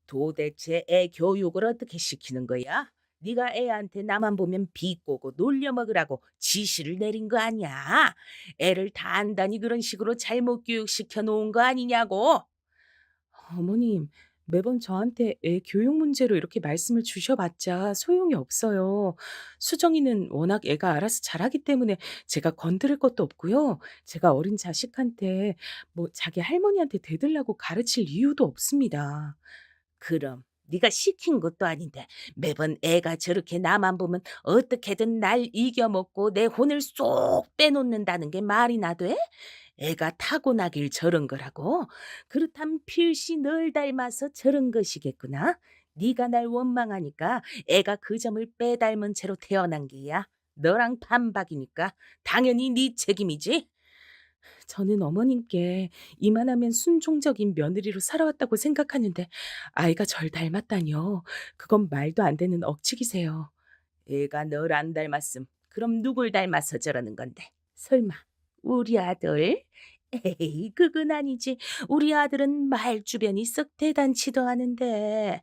도대체 애 교육을 어떻게 시키는 거야? 네가 애한테 나만 보면 비꼬고 놀려먹으라고 지시를 내린 거 아니야? 애를 단단히 그런 식으로 잘못 교육시켜 놓은 거 아니냐고? 어머님, 매번 저한테 애 교육 문제로 이렇게 말씀을 주셔봤자 소용이 없어요. 수정이는 워낙 애가 알아서 잘하기 때문에 제가 건드릴 것도 없고요. 제가 어린 자식한테 뭐 자기 할머니한테 대들라고 가르칠 이유도 없습니다. 그럼 네가 시킨 것도 아닌데 매번 애가 저렇게 나만 보면 어떻게든 날 이겨먹고 내 혼을 쏙 빼놓는다는 게 말이나 돼? 애가 타고나길 저런 거라고? 그렇다면 필시 널 닮아서 저런 것이겠구나. 네가 날 원망하니까 애가 그 점을 빼닮은 채로 태어난 게야. 너랑 반박이니까 당연히 네 책임이지. 저는 어머님께 이만하면 순종적인 며느리로 살아왔다고 생각하는데 아이가 절 닮았다니요. 그건 말도 안 되는 억측이세요. 애가 널 안 닮았음. 그럼 누굴 닮아서 저러는 건데? 설마 우리 아들? 에이, 그건 아니지. 우리 아들은 말주변이 썩 대단치도 않은데.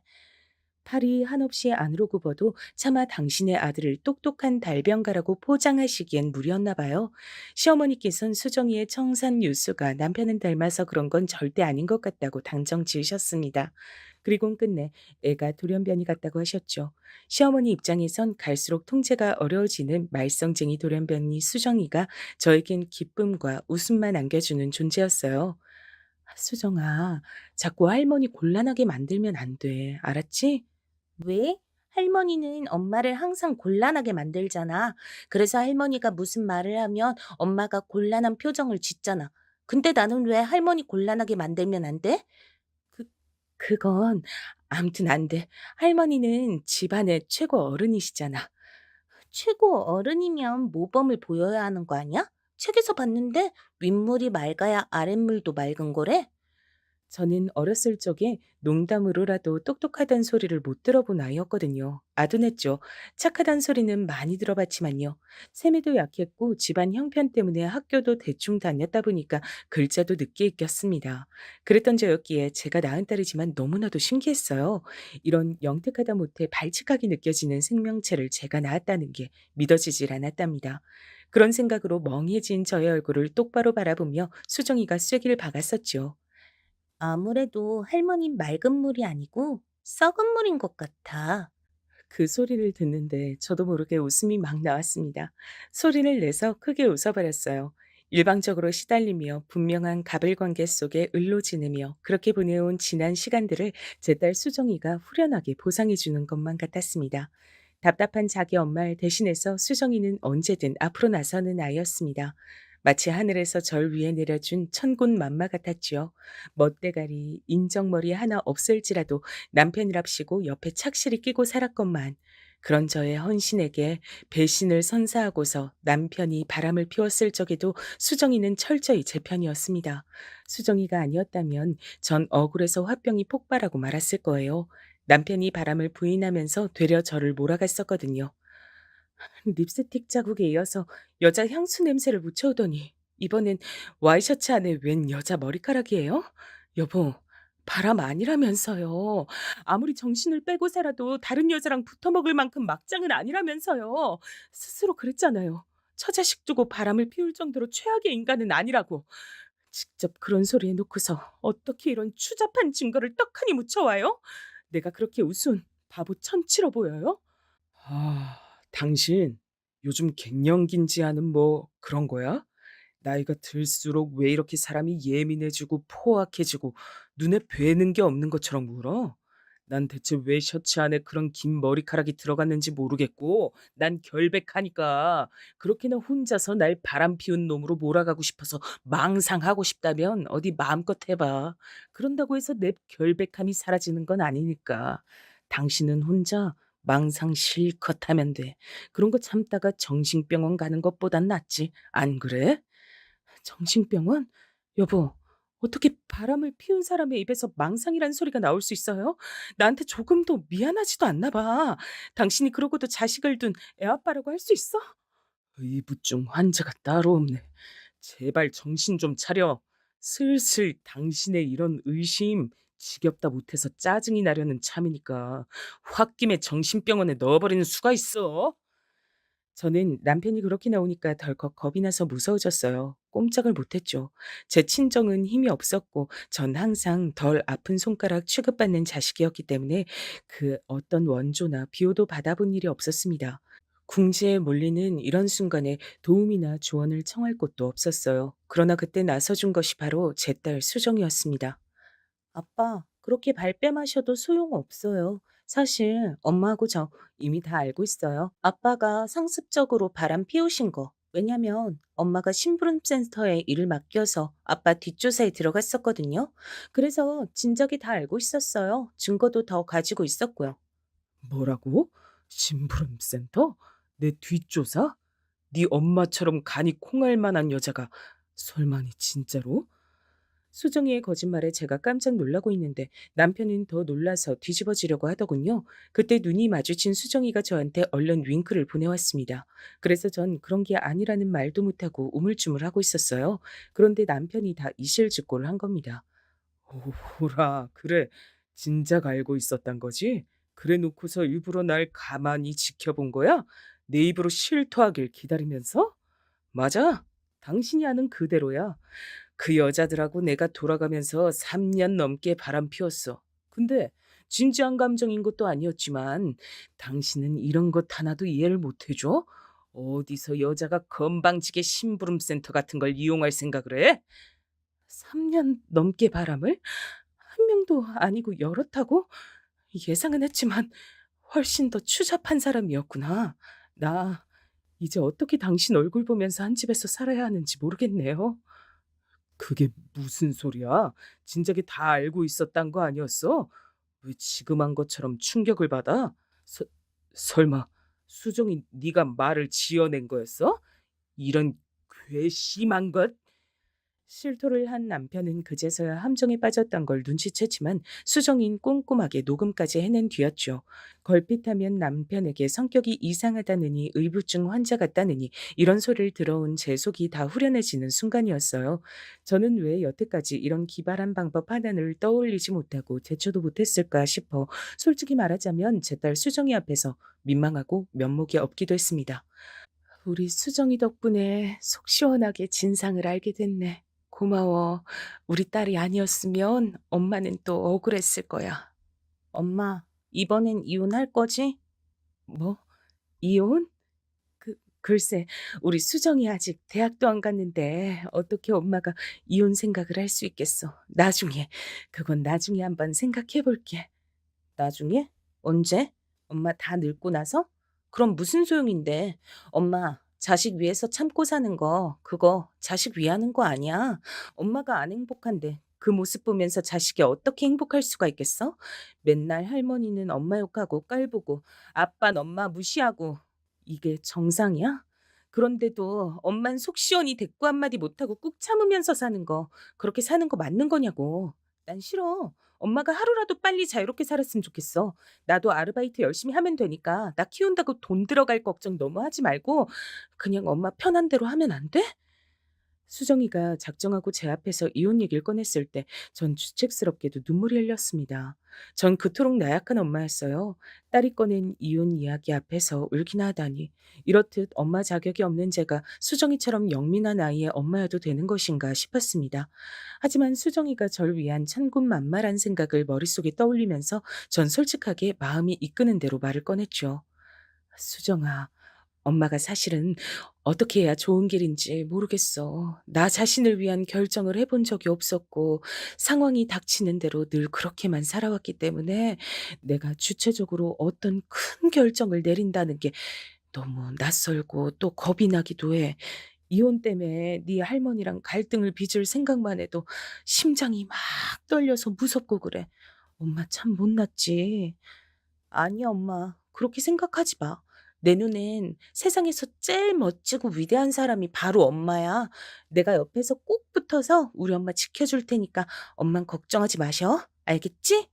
팔이 한없이 안으로 굽어도 차마 당신의 아들을 똑똑한 달변가라고 포장하시기엔 무리였나 봐요. 시어머니께선 수정이의 청산 유수가 남편은 닮아서 그런 건 절대 아닌 것 같다고 당정 지으셨습니다. 그리곤 끝내 애가 돌연변이 같다고 하셨죠. 시어머니 입장에선 갈수록 통제가 어려워지는 말썽쟁이 돌연변이 수정이가 저에겐 기쁨과 웃음만 안겨주는 존재였어요. 수정아, 자꾸 할머니 곤란하게 만들면 안 돼. 알았지? 왜? 할머니는 엄마를 항상 곤란하게 만들잖아. 그래서 할머니가 무슨 말을 하면 엄마가 곤란한 표정을 짓잖아. 근데 나는 왜 할머니 곤란하게 만들면 안 돼? 그 그건 아무튼 안 돼. 할머니는 집안의 최고 어른이시잖아. 최고 어른이면 모범을 보여야 하는 거 아니야? 책에서 봤는데 윗물이 맑아야 아랫물도 맑은 거래? 저는 어렸을 적에 농담으로라도 똑똑하단 소리를 못 들어본 아이였거든요. 아둔했죠. 착하단 소리는 많이 들어봤지만요. 세미도 약했고 집안 형편 때문에 학교도 대충 다녔다 보니까 글자도 늦게 익혔습니다. 그랬던 저였기에 제가 낳은 딸이지만 너무나도 신기했어요. 이런 영특하다 못해 발칙하게 느껴지는 생명체를 제가 낳았다는 게 믿어지질 않았답니다. 그런 생각으로 멍해진 저의 얼굴을 똑바로 바라보며 수정이가 쐐기를 박았었죠. 아무래도 할머니 맑은 물이 아니고 썩은 물인 것 같아. 그 소리를 듣는데 저도 모르게 웃음이 막 나왔습니다. 소리를 내서 크게 웃어버렸어요. 일방적으로 시달리며 분명한 가불관계 속에 을로지내며 그렇게 보내온 지난 시간들을 제 딸 수정이가 후련하게 보상해 주는 것만 같았습니다. 답답한 자기 엄마를 대신해서 수정이는 언제든 앞으로 나서는 아이였습니다. 마치 하늘에서 절 위에 내려준 천군 만마 같았지요. 멋대가리, 인정머리 하나 없을지라도 남편이랍시고 옆에 착실히 끼고 살았건만 그런 저의 헌신에게 배신을 선사하고서 남편이 바람을 피웠을 적에도 수정이는 철저히 제 편이었습니다. 수정이가 아니었다면 전 억울해서 화병이 폭발하고 말았을 거예요. 남편이 바람을 부인하면서 되려 저를 몰아갔었거든요. 립스틱 자국에 이어서 여자 향수 냄새를 묻혀오더니 이번엔 와이셔츠 안에 웬 여자 머리카락이에요? 여보, 바람 아니라면서요. 아무리 정신을 빼고 살아도 다른 여자랑 붙어먹을 만큼 막장은 아니라면서요. 스스로 그랬잖아요. 처자식 두고 바람을 피울 정도로 최악의 인간은 아니라고. 직접 그런 소리 해놓고서 어떻게 이런 추잡한 증거를 떡하니 묻혀와요? 내가 그렇게 우스운 바보 천치로 보여요? 당신 요즘 갱년기인지 뭐 그런 거야? 나이가 들수록 왜 이렇게 사람이 예민해지고 포악해지고 눈에 뵈는 게 없는 것처럼 굴어? 난 대체 왜 셔츠 안에 그런 긴 머리카락이 들어갔는지 모르겠고 난 결백하니까 그렇게나 혼자서 날 바람 피운 놈으로 몰아가고 싶어서 망상하고 싶다면 어디 마음껏 해봐. 그런다고 해서 내 결백함이 사라지는 건 아니니까. 당신은 혼자 망상 실컷 하면 돼. 그런 거 참다가 정신병원 가는 것보단 낫지. 안 그래? 정신병원? 여보, 어떻게 바람을 피운 사람의 입에서 망상이란 소리가 나올 수 있어요? 나한테 조금도 미안하지도 않나 봐. 당신이 그러고도 자식을 둔 애아빠라고 할 수 있어? 의부증 환자가 따로 없네. 제발 정신 좀 차려. 슬슬 당신의 이런 의심 지겹다 못해서 짜증이 나려는 참이니까 홧김에 정신병원에 넣어버리는 수가 있어. 저는 남편이 그렇게 나오니까 덜컥 겁이 나서 무서워졌어요. 꼼짝을 못했죠. 제 친정은 힘이 없었고 전 항상 덜 아픈 손가락 취급받는 자식이었기 때문에 그 어떤 원조나 비호도 받아본 일이 없었습니다. 궁지에 몰리는 이런 순간에 도움이나 조언을 청할 곳도 없었어요. 그러나 그때 나서준 것이 바로 제 딸 수정이었습니다. 아빠, 그렇게 발뺌하셔도 소용없어요. 사실 엄마하고 저 이미 다 알고 있어요. 아빠가 상습적으로 바람 피우신 거. 왜냐면 엄마가 심부름센터에 일을 맡겨서 아빠 뒷조사에 들어갔었거든요. 그래서 진작에 다 알고 있었어요. 증거도 더 가지고 있었고요. 뭐라고? 심부름센터? 내 뒷조사? 네 엄마처럼 간이 콩알 만한 여자가 설마니 진짜로? 수정이의 거짓말에 제가 깜짝 놀라고 있는데 남편은 더 놀라서 뒤집어지려고 하더군요. 그때 눈이 마주친 수정이가 저한테 얼른 윙크를 보내왔습니다. 그래서 전 그런 게 아니라는 말도 못하고 우물쭈물하고 있었어요. 그런데 남편이 다 이실직고를 한 겁니다. 오라, 그래. 진작 알고 있었단 거지? 그래 놓고서 일부러 날 가만히 지켜본 거야? 내 입으로 실토하길 기다리면서? 맞아. 당신이 아는 그대로야. 그 여자들하고 내가 돌아가면서 3년 넘게 바람 피웠어. 근데 진지한 감정인 것도 아니었지만 당신은 이런 것 하나도 이해를 못 해줘? 어디서 여자가 건방지게 심부름센터 같은 걸 이용할 생각을 해? 3년 넘게 바람을? 한 명도 아니고 여럿하고? 예상은 했지만 훨씬 더 추잡한 사람이었구나. 나 이제 어떻게 당신 얼굴 보면서 한 집에서 살아야 하는지 모르겠네요. 그게 무슨 소리야? 진작에 다 알고 있었단 거 아니었어? 왜 지금 한 것처럼 충격을 받아? 설마 수정이 네가 말을 지어낸 거였어? 이런 괘씸한 것? 실토를 한 남편은 그제서야 함정에 빠졌던 걸 눈치챘지만 수정인 꼼꼼하게 녹음까지 해낸 뒤였죠. 걸핏하면 남편에게 성격이 이상하다느니 의부증 환자 같다느니 이런 소리를 들어온 제 속이 다 후련해지는 순간이었어요. 저는 왜 여태까지 이런 기발한 방법 하나를 떠올리지 못하고 대처도 못했을까 싶어 솔직히 말하자면 제 딸 수정이 앞에서 민망하고 면목이 없기도 했습니다. 우리 수정이 덕분에 속 시원하게 진상을 알게 됐네. 고마워. 우리 딸이 아니었으면 엄마는 또 억울했을 거야. 엄마, 이번엔 이혼할 거지? 뭐? 이혼? 글쎄, 우리 수정이 아직 대학도 안 갔는데 어떻게 엄마가 이혼 생각을 할 수 있겠어. 그건 나중에 한번 생각해 볼게. 나중에? 언제? 엄마 다 늙고 나서? 그럼 무슨 소용인데? 엄마, 자식 위해서 참고 사는 거, 그거 자식 위하는 거 아니야. 엄마가 안 행복한데 그 모습 보면서 자식이 어떻게 행복할 수가 있겠어? 맨날 할머니는 엄마 욕하고 깔보고, 아빠는 엄마 무시하고, 이게 정상이야? 그런데도 엄만 속 시원히 대꾸 한마디 못하고 꾹 참으면서 사는 거, 그렇게 사는 거 맞는 거냐고. 난 싫어. 엄마가 하루라도 빨리 자유롭게 살았으면 좋겠어. 나도 아르바이트 열심히 하면 되니까 나 키운다고 돈 들어갈 걱정 너무 하지 말고 그냥 엄마 편한 대로 하면 안 돼? 수정이가 작정하고 제 앞에서 이혼 얘기를 꺼냈을 때 전 주책스럽게도 눈물이 흘렸습니다. 전 그토록 나약한 엄마였어요. 딸이 꺼낸 이혼 이야기 앞에서 울기나 하다니. 이렇듯 엄마 자격이 없는 제가 수정이처럼 영민한 아이의 엄마여도 되는 것인가 싶었습니다. 하지만 수정이가 절 위한 천군만마란 생각을 머릿속에 떠올리면서 전 솔직하게 마음이 이끄는 대로 말을 꺼냈죠. 수정아, 엄마가 사실은 어떻게 해야 좋은 길인지 모르겠어. 나 자신을 위한 결정을 해본 적이 없었고 상황이 닥치는 대로 늘 그렇게만 살아왔기 때문에 내가 주체적으로 어떤 큰 결정을 내린다는 게 너무 낯설고 또 겁이 나기도 해. 이혼 때문에 네 할머니랑 갈등을 빚을 생각만 해도 심장이 막 떨려서 무섭고 그래. 엄마 참 못났지. 아니야, 엄마. 그렇게 생각하지 마. 내 눈엔 세상에서 제일 멋지고 위대한 사람이 바로 엄마야. 내가 옆에서 꼭 붙어서 우리 엄마 지켜줄 테니까 엄만 걱정하지 마셔. 알겠지?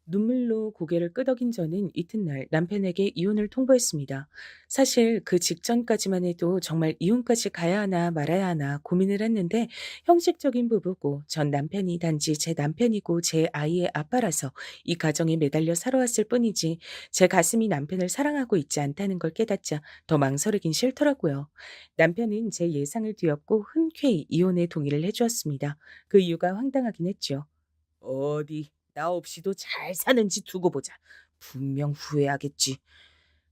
눈물로 고개를 끄덕인 저는 이튿날 남편에게 이혼을 통보했습니다. 사실 그 직전까지만 해도 정말 이혼까지 가야 하나 말아야 하나 고민을 했는데 형식적인 부부고 전 남편이 단지 제 남편이고 제 아이의 아빠라서 이 가정에 매달려 살아왔을 뿐이지 제 가슴이 남편을 사랑하고 있지 않다는 걸 깨닫자 더 망설이긴 싫더라고요. 남편은 제 예상을 뒤엎고 흔쾌히 이혼에 동의를 해주었습니다. 그 이유가 황당하긴 했죠. 어디 나 없이도 잘 사는지 두고 보자. 분명 후회하겠지.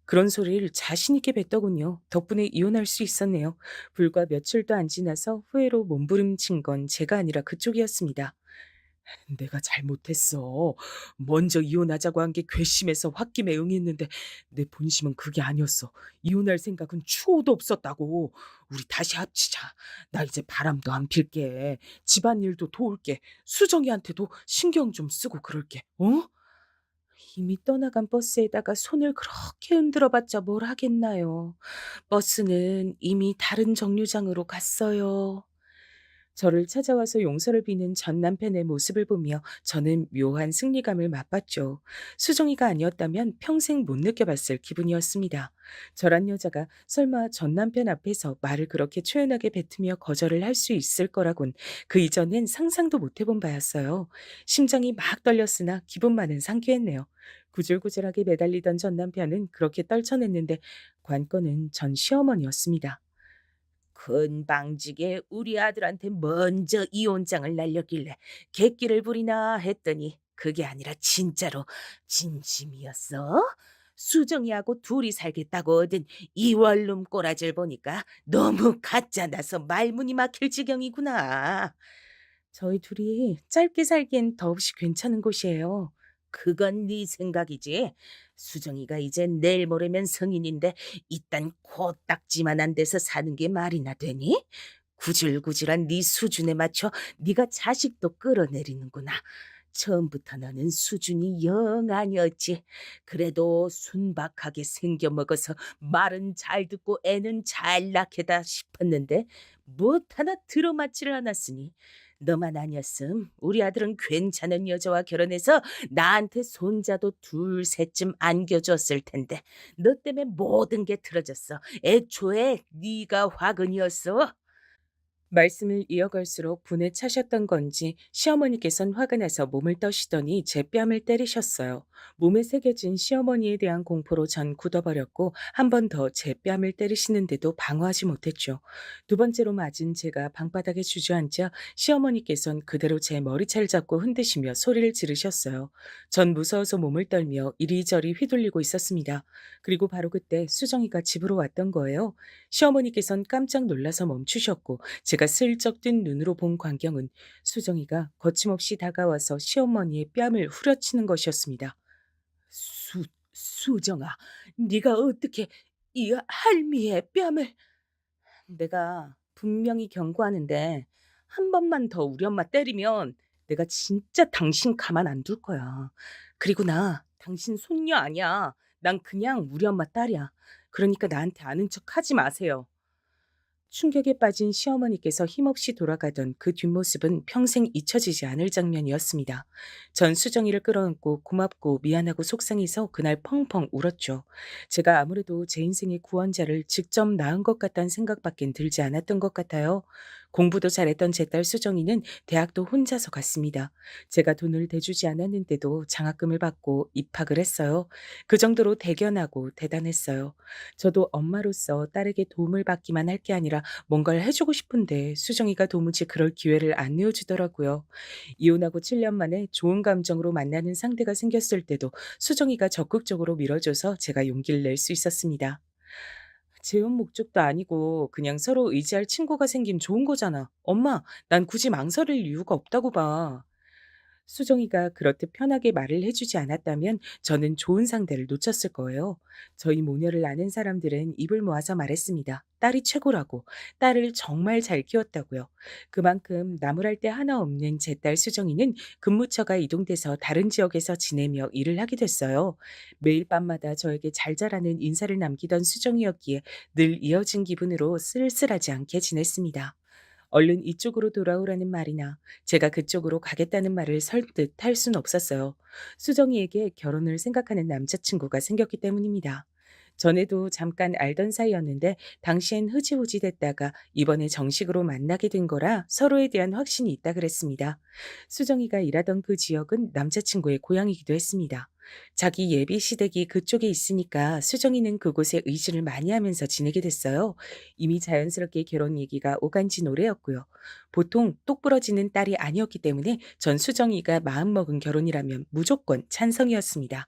그런 소리를 자신 있게 뱉더군요. 덕분에 이혼할 수 있었네요. 불과 며칠도 안 지나서 후회로 몸부림친 건 제가 아니라 그쪽이었습니다. 내가 잘못했어. 먼저 이혼하자고 한 게 괘씸해서 홧김에 응했는데 내 본심은 그게 아니었어. 이혼할 생각은 추호도 없었다고. 우리 다시 합치자. 나 이제 바람도 안 필게. 집안일도 도울게. 수정이한테도 신경 좀 쓰고 그럴게. 어? 이미 떠나간 버스에다가 손을 그렇게 흔들어봤자 뭘 하겠나요. 버스는 이미 다른 정류장으로 갔어요. 저를 찾아와서 용서를 비는 전 남편의 모습을 보며 저는 묘한 승리감을 맛봤죠. 수정이가 아니었다면 평생 못 느껴봤을 기분이었습니다. 저란 여자가 설마 전 남편 앞에서 말을 그렇게 초연하게 뱉으며 거절을 할 수 있을 거라곤 그 이전엔 상상도 못 해본 바였어요. 심장이 막 떨렸으나 기분만은 상쾌했네요. 구질구질하게 매달리던 전 남편은 그렇게 떨쳐냈는데 관건은 전 시어머니였습니다. 건방지게 우리 아들한테 먼저 이혼장을 날렸길래 객기를 부리나 했더니 그게 아니라 진짜로 진심이었어? 수정이하고 둘이 살겠다고 얻은 이월룸 꼬라지를 보니까 너무 가짜나서 말문이 막힐 지경이구나. 저희 둘이 짧게 살기엔 더없이 괜찮은 곳이에요. 그건 네 생각이지. 수정이가 이제 내일 모레면 성인인데 이딴 코딱지만한 데서 사는 게 말이나 되니? 구질구질한 네 수준에 맞춰 네가 자식도 끌어내리는구나. 처음부터 너는 수준이 영 아니었지. 그래도 순박하게 생겨먹어서 말은 잘 듣고 애는 잘 낳게다 싶었는데 못 하나 들어맞지를 않았으니 너만 아니었음 우리 아들은 괜찮은 여자와 결혼해서 나한테 손자도 둘 셋쯤 안겨줬을 텐데 너 때문에 모든 게 틀어졌어. 애초에 네가 화근이었어. 말씀을 이어갈수록 분에 차셨던 건지 시어머니께선 화가 나서 몸을 떠시더니 제 뺨을 때리셨어요. 몸에 새겨진 시어머니에 대한 공포로 전 굳어버렸고 한 번 더 제 뺨을 때리시는데도 방어하지 못했죠. 두 번째로 맞은 제가 방바닥에 주저앉자 시어머니께선 그대로 제 머리채를 잡고 흔드시며 소리를 지르셨어요. 전 무서워서 몸을 떨며 이리저리 휘둘리고 있었습니다. 그리고 바로 그때 수정이가 집으로 왔던 거예요. 시어머니께선 깜짝 놀라서 멈추셨고 제가 슬쩍 뜬 눈으로 본 광경은 수정이가 거침없이 다가와서 시어머니의 뺨을 후려치는 것이었습니다. 수정아, 네가 어떻게 이 할미의 뺨을... 내가 분명히 경고하는데 한 번만 더 우리 엄마 때리면 내가 진짜 당신 가만 안 둘 거야. 그리고 나 당신 손녀 아니야. 난 그냥 우리 엄마 딸이야. 그러니까 나한테 아는 척 하지 마세요. 충격에 빠진 시어머니께서 힘없이 돌아가던 그 뒷모습은 평생 잊혀지지 않을 장면이었습니다. 전 수정이를 끌어안고 고맙고 미안하고 속상해서 그날 펑펑 울었죠. 제가 아무래도 제 인생의 구원자를 직접 낳은 것 같다는 생각밖엔 들지 않았던 것 같아요. 공부도 잘했던 제 딸 수정이는 대학도 혼자서 갔습니다. 제가 돈을 대주지 않았는데도 장학금을 받고 입학을 했어요. 그 정도로 대견하고 대단했어요. 저도 엄마로서 딸에게 도움을 받기만 할 게 아니라 뭔가를 해주고 싶은데 수정이가 도무지 그럴 기회를 안 내어주더라고요. 이혼하고 7년 만에 좋은 감정으로 만나는 상대가 생겼을 때도 수정이가 적극적으로 밀어줘서 제가 용기를 낼 수 있었습니다. 재혼 목적도 아니고 그냥 서로 의지할 친구가 생긴 좋은 거잖아. 엄마, 난 굳이 망설일 이유가 없다고 봐. 수정이가 그렇듯 편하게 말을 해주지 않았다면 저는 좋은 상대를 놓쳤을 거예요. 저희 모녀를 아는 사람들은 입을 모아서 말했습니다. 딸이 최고라고, 딸을 정말 잘 키웠다고요. 그만큼 나무랄 데 하나 없는 제 딸 수정이는 근무처가 이동돼서 다른 지역에서 지내며 일을 하게 됐어요. 매일 밤마다 저에게 잘 자라는 인사를 남기던 수정이었기에 늘 이어진 기분으로 쓸쓸하지 않게 지냈습니다. 얼른 이쪽으로 돌아오라는 말이나 제가 그쪽으로 가겠다는 말을 설득 할 순 없었어요. 수정이에게 결혼을 생각하는 남자친구가 생겼기 때문입니다. 전에도 잠깐 알던 사이였는데 당시엔 흐지부지 됐다가 이번에 정식으로 만나게 된 거라 서로에 대한 확신이 있다 그랬습니다. 수정이가 일하던 그 지역은 남자친구의 고향이기도 했습니다. 자기 예비 시댁이 그쪽에 있으니까 수정이는 그곳에 의지를 많이 하면서 지내게 됐어요. 이미 자연스럽게 결혼 얘기가 오간 지 오래였고요. 보통 똑부러지는 딸이 아니었기 때문에 전 수정이가 마음먹은 결혼이라면 무조건 찬성이었습니다.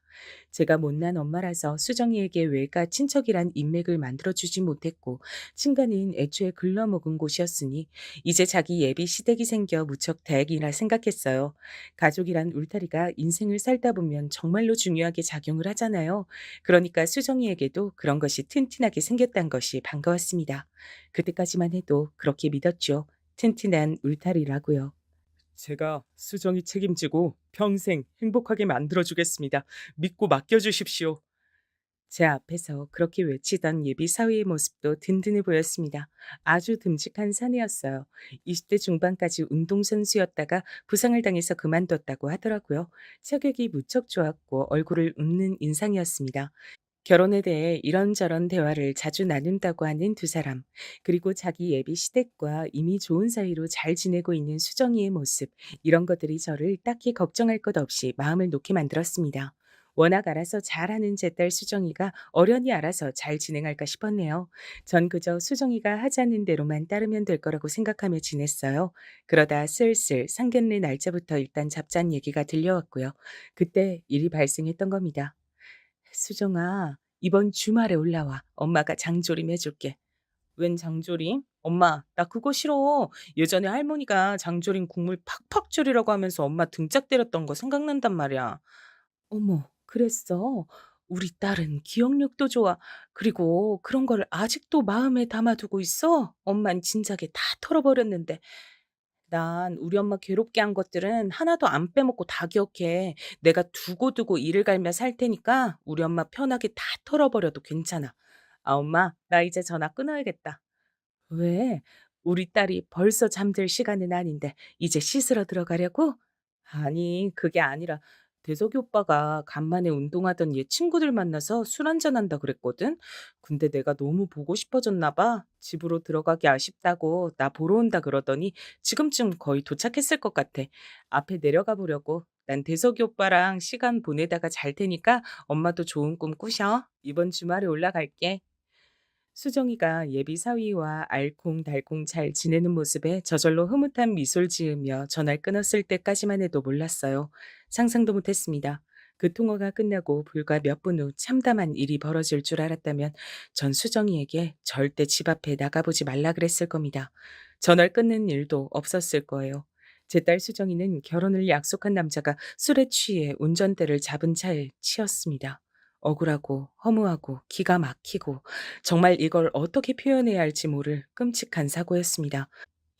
제가 못난 엄마라서 수정이에게 외가 친척이란 인맥을 만들어주지 못했고 친가는 애초에 글러먹은 곳이었으니 이제 자기 예비 시댁이 생겨 무척 다행이라 생각했어요. 가족이란 울타리가 인생을 살다 보면 정말로 중요하게 작용을 하잖아요. 그러니까 수정이에게도 그런 것이 튼튼하게 생겼단 것이 반가웠습니다. 그때까지만 해도 그렇게 믿었죠. 튼튼한 울타리라고요. 제가 수정이 책임지고 평생 행복하게 만들어주겠습니다. 믿고 맡겨주십시오. 제 앞에서 그렇게 외치던 예비 사위의 모습도 든든해 보였습니다. 아주 듬직한 사내였어요. 20대 중반까지 운동선수였다가 부상을 당해서 그만뒀다고 하더라고요. 체격이 무척 좋았고 얼굴을 웃는 인상이었습니다. 결혼에 대해 이런저런 대화를 자주 나눈다고 하는 두 사람, 그리고 자기 예비 시댁과 이미 좋은 사이로 잘 지내고 있는 수정이의 모습, 이런 것들이 저를 딱히 걱정할 것 없이 마음을 놓게 만들었습니다. 워낙 알아서 잘하는 제 딸 수정이가 어련히 알아서 잘 진행할까 싶었네요. 전 그저 수정이가 하자는 대로만 따르면 될 거라고 생각하며 지냈어요. 그러다 슬슬 상견례 날짜부터 일단 잡자는 얘기가 들려왔고요. 그때 일이 발생했던 겁니다. 수정아, 이번 주말에 올라와. 엄마가 장조림 해줄게. 웬 장조림? 엄마, 나 그거 싫어. 예전에 할머니가 장조림 국물 팍팍 졸이라고 하면서 엄마 등짝 때렸던 거 생각난단 말이야. 어머, 그랬어. 우리 딸은 기억력도 좋아. 그리고 그런 걸 아직도 마음에 담아두고 있어? 엄만 진작에 다 털어버렸는데. 난 우리 엄마 괴롭게 한 것들은 하나도 안 빼먹고 다 기억해. 내가 두고두고 이를 갈며 살 테니까 우리 엄마 편하게 다 털어버려도 괜찮아. 아, 엄마, 나 이제 전화 끊어야겠다. 왜? 우리 딸이 벌써 잠들 시간은 아닌데 이제 씻으러 들어가려고? 아니, 그게 아니라 대석이 오빠가 간만에 운동하던 얘 친구들 만나서 술 한잔한다 그랬거든? 근데 내가 너무 보고 싶어졌나 봐. 집으로 들어가기 아쉽다고 나 보러 온다 그러더니 지금쯤 거의 도착했을 것 같아. 앞에 내려가 보려고. 난 대석이 오빠랑 시간 보내다가 잘 테니까 엄마도 좋은 꿈 꾸셔. 이번 주말에 올라갈게. 수정이가 예비 사위와 알콩달콩 잘 지내는 모습에 저절로 흐뭇한 미소를 지으며 전화를 끊었을 때까지만 해도 몰랐어요. 상상도 못했습니다. 그 통화가 끝나고 불과 몇 분 후 참담한 일이 벌어질 줄 알았다면 전 수정이에게 절대 집 앞에 나가보지 말라 그랬을 겁니다. 전화를 끊는 일도 없었을 거예요. 제 딸 수정이는 결혼을 약속한 남자가 술에 취해 운전대를 잡은 차에 치였습니다. 억울하고 허무하고 기가 막히고 정말 이걸 어떻게 표현해야 할지 모를 끔찍한 사고였습니다.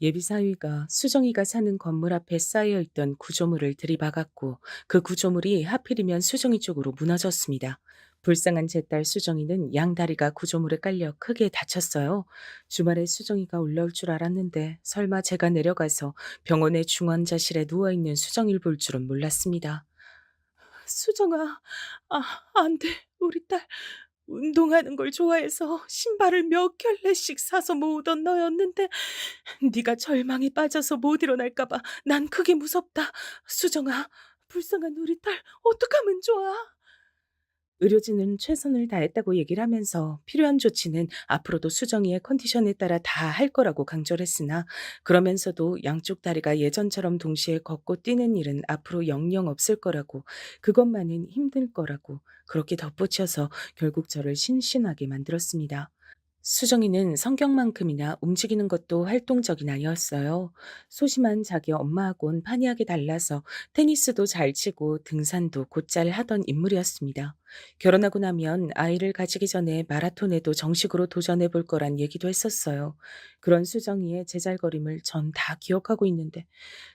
예비 사위가 수정이가 사는 건물 앞에 쌓여 있던 구조물을 들이박았고 그 구조물이 하필이면 수정이 쪽으로 무너졌습니다. 불쌍한 제 딸 수정이는 양다리가 구조물에 깔려 크게 다쳤어요. 주말에 수정이가 올라올 줄 알았는데 설마 제가 내려가서 병원의 중환자실에 누워있는 수정이를 볼 줄은 몰랐습니다. 수정아, 아, 안 돼. 우리 딸 운동하는 걸 좋아해서 신발을 몇 켤레씩 사서 모으던 너였는데 네가 절망에 빠져서 못 일어날까 봐 난 그게 무섭다. 수정아, 불쌍한 우리 딸 어떡하면 좋아? 의료진은 최선을 다했다고 얘기를 하면서 필요한 조치는 앞으로도 수정이의 컨디션에 따라 다 할 거라고 강조를 했으나 그러면서도 양쪽 다리가 예전처럼 동시에 걷고 뛰는 일은 앞으로 영영 없을 거라고 그것만은 힘들 거라고 그렇게 덧붙여서 결국 저를 신신하게 만들었습니다. 수정이는 성격만큼이나 움직이는 것도 활동적인 아이였어요. 소심한 자기 엄마하고는 판이하게 달라서 테니스도 잘 치고 등산도 곧잘 하던 인물이었습니다. 결혼하고 나면 아이를 가지기 전에 마라톤에도 정식으로 도전해 볼 거란 얘기도 했었어요. 그런 수정이의 제잘거림을 전 다 기억하고 있는데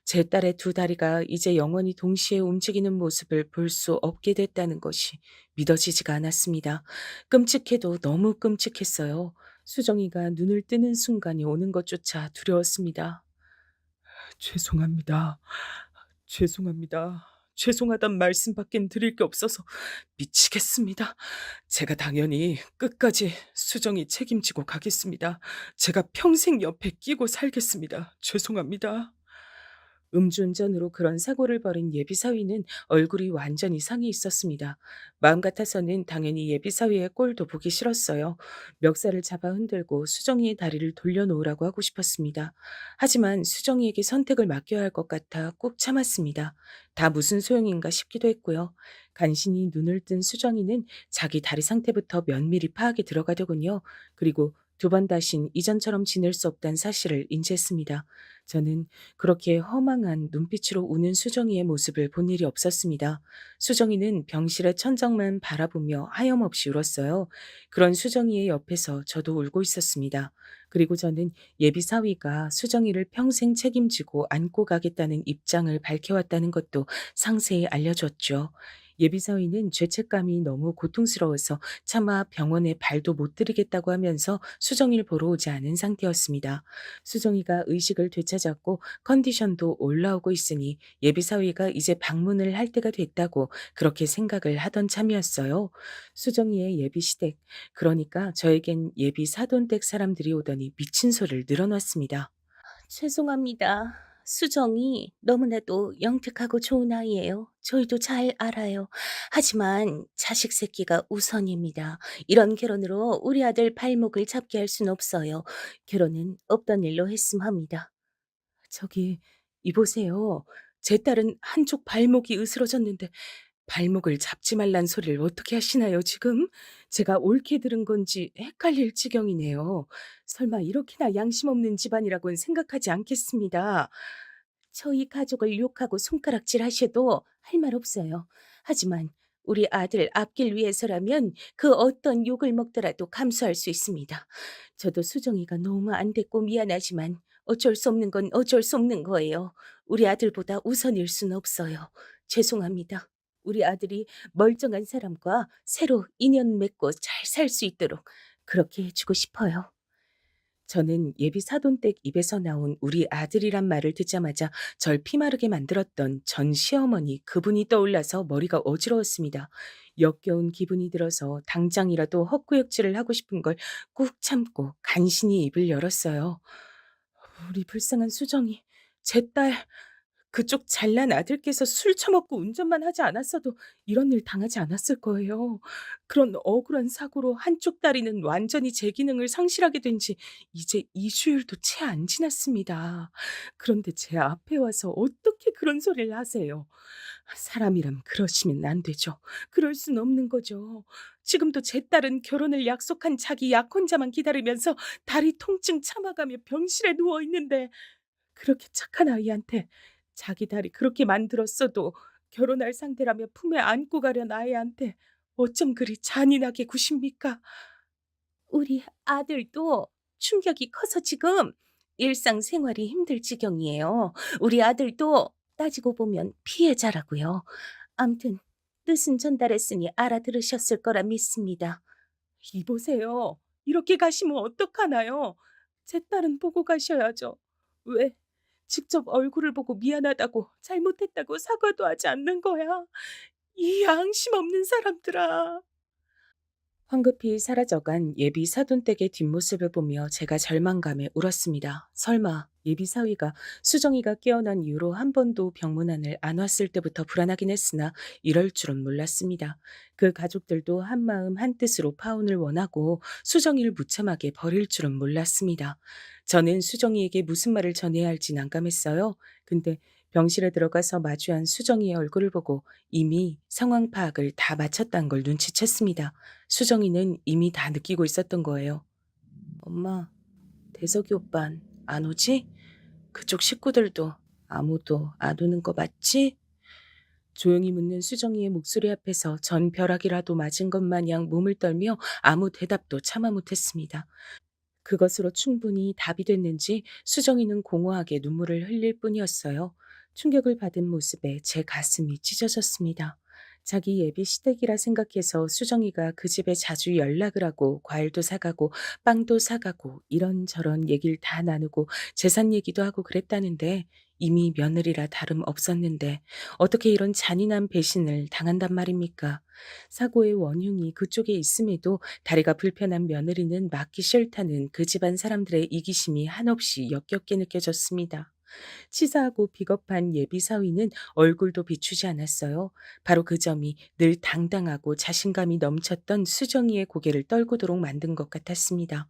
제 딸의 두 다리가 이제 영원히 동시에 움직이는 모습을 볼 수 없게 됐다는 것이 믿어지지가 않았습니다. 끔찍해도 너무 끔찍했어요. 수정이가 눈을 뜨는 순간이 오는 것조차 두려웠습니다. 죄송합니다. 죄송합니다. 죄송하단 말씀밖엔 드릴 게 없어서 미치겠습니다. 제가 당연히 끝까지 수정이 책임지고 가겠습니다. 제가 평생 옆에 끼고 살겠습니다. 죄송합니다. 음주운전으로 그런 사고를 벌인 예비사위는 얼굴이 완전히 상해 있었습니다. 마음 같아서는 당연히 예비사위의 꼴도 보기 싫었어요. 멱살을 잡아 흔들고 수정이의 다리를 돌려놓으라고 하고 싶었습니다. 하지만 수정이에게 선택을 맡겨야 할 것 같아 꾹 참았습니다. 다 무슨 소용인가 싶기도 했고요. 간신히 눈을 뜬 수정이는 자기 다리 상태부터 면밀히 파악에 들어가더군요. 그리고 두 번 다신 이전처럼 지낼 수 없다는 사실을 인지했습니다. 저는 그렇게 허망한 눈빛으로 우는 수정이의 모습을 본 일이 없었습니다. 수정이는 병실의 천장만 바라보며 하염없이 울었어요. 그런 수정이의 옆에서 저도 울고 있었습니다. 그리고 저는 예비 사위가 수정이를 평생 책임지고 안고 가겠다는 입장을 밝혀왔다는 것도 상세히 알려줬죠. 예비 사위는 죄책감이 너무 고통스러워서 차마 병원에 발도 못 들이겠다고 하면서 수정이를 보러 오지 않은 상태였습니다. 수정이가 의식을 되찾았고 컨디션도 올라오고 있으니 예비 사위가 이제 방문을 할 때가 됐다고 그렇게 생각을 하던 참이었어요. 수정이의 예비 시댁, 그러니까 저에겐 예비 사돈댁 사람들이 오더니 미친 소리를 늘어놨습니다. 죄송합니다. 수정이 너무나도 영특하고 좋은 아이예요. 저희도 잘 알아요. 하지만 자식 새끼가 우선입니다. 이런 결혼으로 우리 아들 발목을 잡게 할 순 없어요. 결혼은 없던 일로 했음 합니다. 저기, 이보세요. 제 딸은 한쪽 발목이 으스러졌는데 발목을 잡지 말란 소리를 어떻게 하시나요, 지금? 제가 옳게 들은 건지 헷갈릴 지경이네요. 설마 이렇게나 양심 없는 집안이라고는 생각하지 않겠습니다. 저희 가족을 욕하고 손가락질 하셔도 할 말 없어요. 하지만 우리 아들 앞길 위해서라면 그 어떤 욕을 먹더라도 감수할 수 있습니다. 저도 수정이가 너무 안 됐고 미안하지만 어쩔 수 없는 건 어쩔 수 없는 거예요. 우리 아들보다 우선일 수는 없어요. 죄송합니다. 우리 아들이 멀쩡한 사람과 새로 인연 맺고 잘 살 수 있도록 그렇게 해주고 싶어요. 저는 예비 사돈댁 입에서 나온 우리 아들이란 말을 듣자마자 절 피마르게 만들었던 전 시어머니 그분이 떠올라서 머리가 어지러웠습니다. 역겨운 기분이 들어서 당장이라도 헛구역질을 하고 싶은 걸 꾹 참고 간신히 입을 열었어요. 우리 불쌍한 수정이, 제 딸, 그쪽 잘난 아들께서 술 처먹고 운전만 하지 않았어도 이런 일 당하지 않았을 거예요. 그런 억울한 사고로 한쪽 다리는 완전히 제 기능을 상실하게 된 지 이제 2주일도 채 안 지났습니다. 그런데 제 앞에 와서 어떻게 그런 소리를 하세요? 사람이라면 그러시면 안 되죠. 그럴 순 없는 거죠. 지금도 제 딸은 결혼을 약속한 자기 약혼자만 기다리면서 다리 통증 참아가며 병실에 누워 있는데 그렇게 착한 아이한테 자기 다리 그렇게 만들었어도 결혼할 상대라며 품에 안고 가려는 아이한테 어쩜 그리 잔인하게 구십니까? 우리 아들도 충격이 커서 지금 일상생활이 힘들 지경이에요. 우리 아들도 따지고 보면 피해자라고요. 암튼 뜻은 전달했으니 알아들으셨을 거라 믿습니다. 이보세요. 이렇게 가시면 어떡하나요? 제 딸은 보고 가셔야죠. 왜? 직접 얼굴을 보고 미안하다고 잘못했다고 사과도 하지 않는 거야. 이 양심 없는 사람들아. 황급히 사라져간 예비 사돈댁의 뒷모습을 보며 제가 절망감에 울었습니다. 설마 예비 사위가 수정이가 깨어난 이후로 한 번도 병문안을 안 왔을 때부터 불안하긴 했으나 이럴 줄은 몰랐습니다. 그 가족들도 한마음 한뜻으로 파혼을 원하고 수정이를 무참하게 버릴 줄은 몰랐습니다. 저는 수정이에게 무슨 말을 전해야 할지 난감했어요. 근데 병실에 들어가서 마주한 수정이의 얼굴을 보고 이미 상황 파악을 다 마쳤다는 걸 눈치챘습니다. 수정이는 이미 다 느끼고 있었던 거예요. 엄마, 대석이 오빤 안 오지? 그쪽 식구들도 아무도 안 오는 거 맞지? 조용히 묻는 수정이의 목소리 앞에서 전 벼락이라도 맞은 것 마냥 몸을 떨며 아무 대답도 참아 못했습니다. 그것으로 충분히 답이 됐는지 수정이는 공허하게 눈물을 흘릴 뿐이었어요. 충격을 받은 모습에 제 가슴이 찢어졌습니다. 자기 예비 시댁이라 생각해서 수정이가 그 집에 자주 연락을 하고 과일도 사가고 빵도 사가고 이런저런 얘기를 다 나누고 재산 얘기도 하고 그랬다는데 이미 며느리라 다름 없었는데 어떻게 이런 잔인한 배신을 당한단 말입니까? 사고의 원흉이 그쪽에 있음에도 다리가 불편한 며느리는 맞기 싫다는 그 집안 사람들의 이기심이 한없이 역겹게 느껴졌습니다. 치사하고 비겁한 예비 사위는 얼굴도 비추지 않았어요. 바로 그 점이 늘 당당하고 자신감이 넘쳤던 수정이의 고개를 떨구도록 만든 것 같았습니다.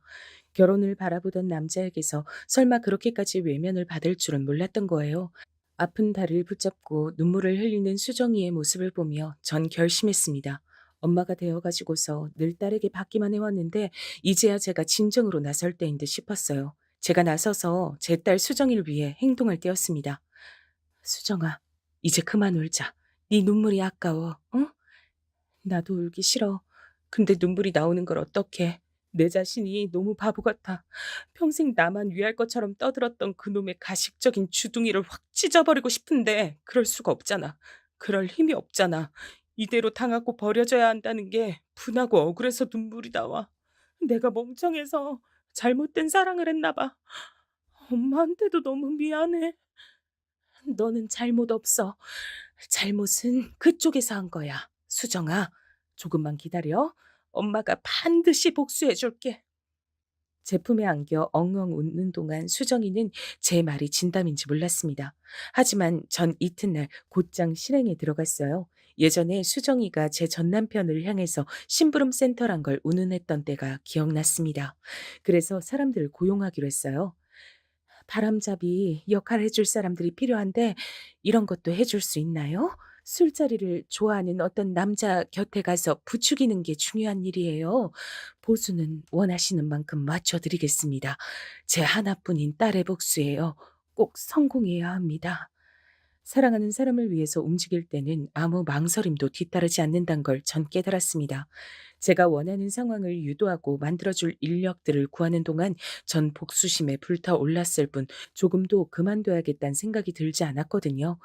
결혼을 바라보던 남자에게서 설마 그렇게까지 외면을 받을 줄은 몰랐던 거예요. 아픈 다리를 붙잡고 눈물을 흘리는 수정이의 모습을 보며 전 결심했습니다. 엄마가 되어가지고서 늘 딸에게 받기만 해왔는데 이제야 제가 진정으로 나설 때인 듯 싶었어요. 제가 나서서 제 딸 수정이를 위해 행동할 때였습니다. 수정아, 이제 그만 울자. 네 눈물이 아까워, 응? 나도 울기 싫어. 근데 눈물이 나오는 걸 어떡해. 내 자신이 너무 바보 같아. 평생 나만 위할 것처럼 떠들었던 그놈의 가식적인 주둥이를 확 찢어버리고 싶은데 그럴 수가 없잖아. 그럴 힘이 없잖아. 이대로 당하고 버려져야 한다는 게 분하고 억울해서 눈물이 나와. 내가 멍청해서 잘못된 사랑을 했나 봐. 엄마한테도 너무 미안해. 너는 잘못 없어. 잘못은 그쪽에서 한 거야. 수정아, 조금만 기다려. 엄마가 반드시 복수해 줄게. 제품에 안겨 엉엉 웃는 동안 수정이는 제 말이 진담인지 몰랐습니다. 하지만 전 이튿날 곧장 실행에 들어갔어요. 예전에 수정이가 제 전남편을 향해서 심부름 센터란 걸 운운했던 때가 기억났습니다. 그래서 사람들을 고용하기로 했어요. 바람잡이 역할 해줄 사람들이 필요한데 이런 것도 해줄 수 있나요? 술자리를 좋아하는 어떤 남자 곁에 가서 부추기는 게 중요한 일이에요. 보수는 원하시는 만큼 맞춰드리겠습니다. 제 하나뿐인 딸의 복수예요. 꼭 성공해야 합니다. 사랑하는 사람을 위해서 움직일 때는 아무 망설임도 뒤따르지 않는다는 걸 전 깨달았습니다. 제가 원하는 상황을 유도하고 만들어줄 인력들을 구하는 동안 전 복수심에 불타올랐을 뿐 조금도 그만둬야겠다는 생각이 들지 않았거든요.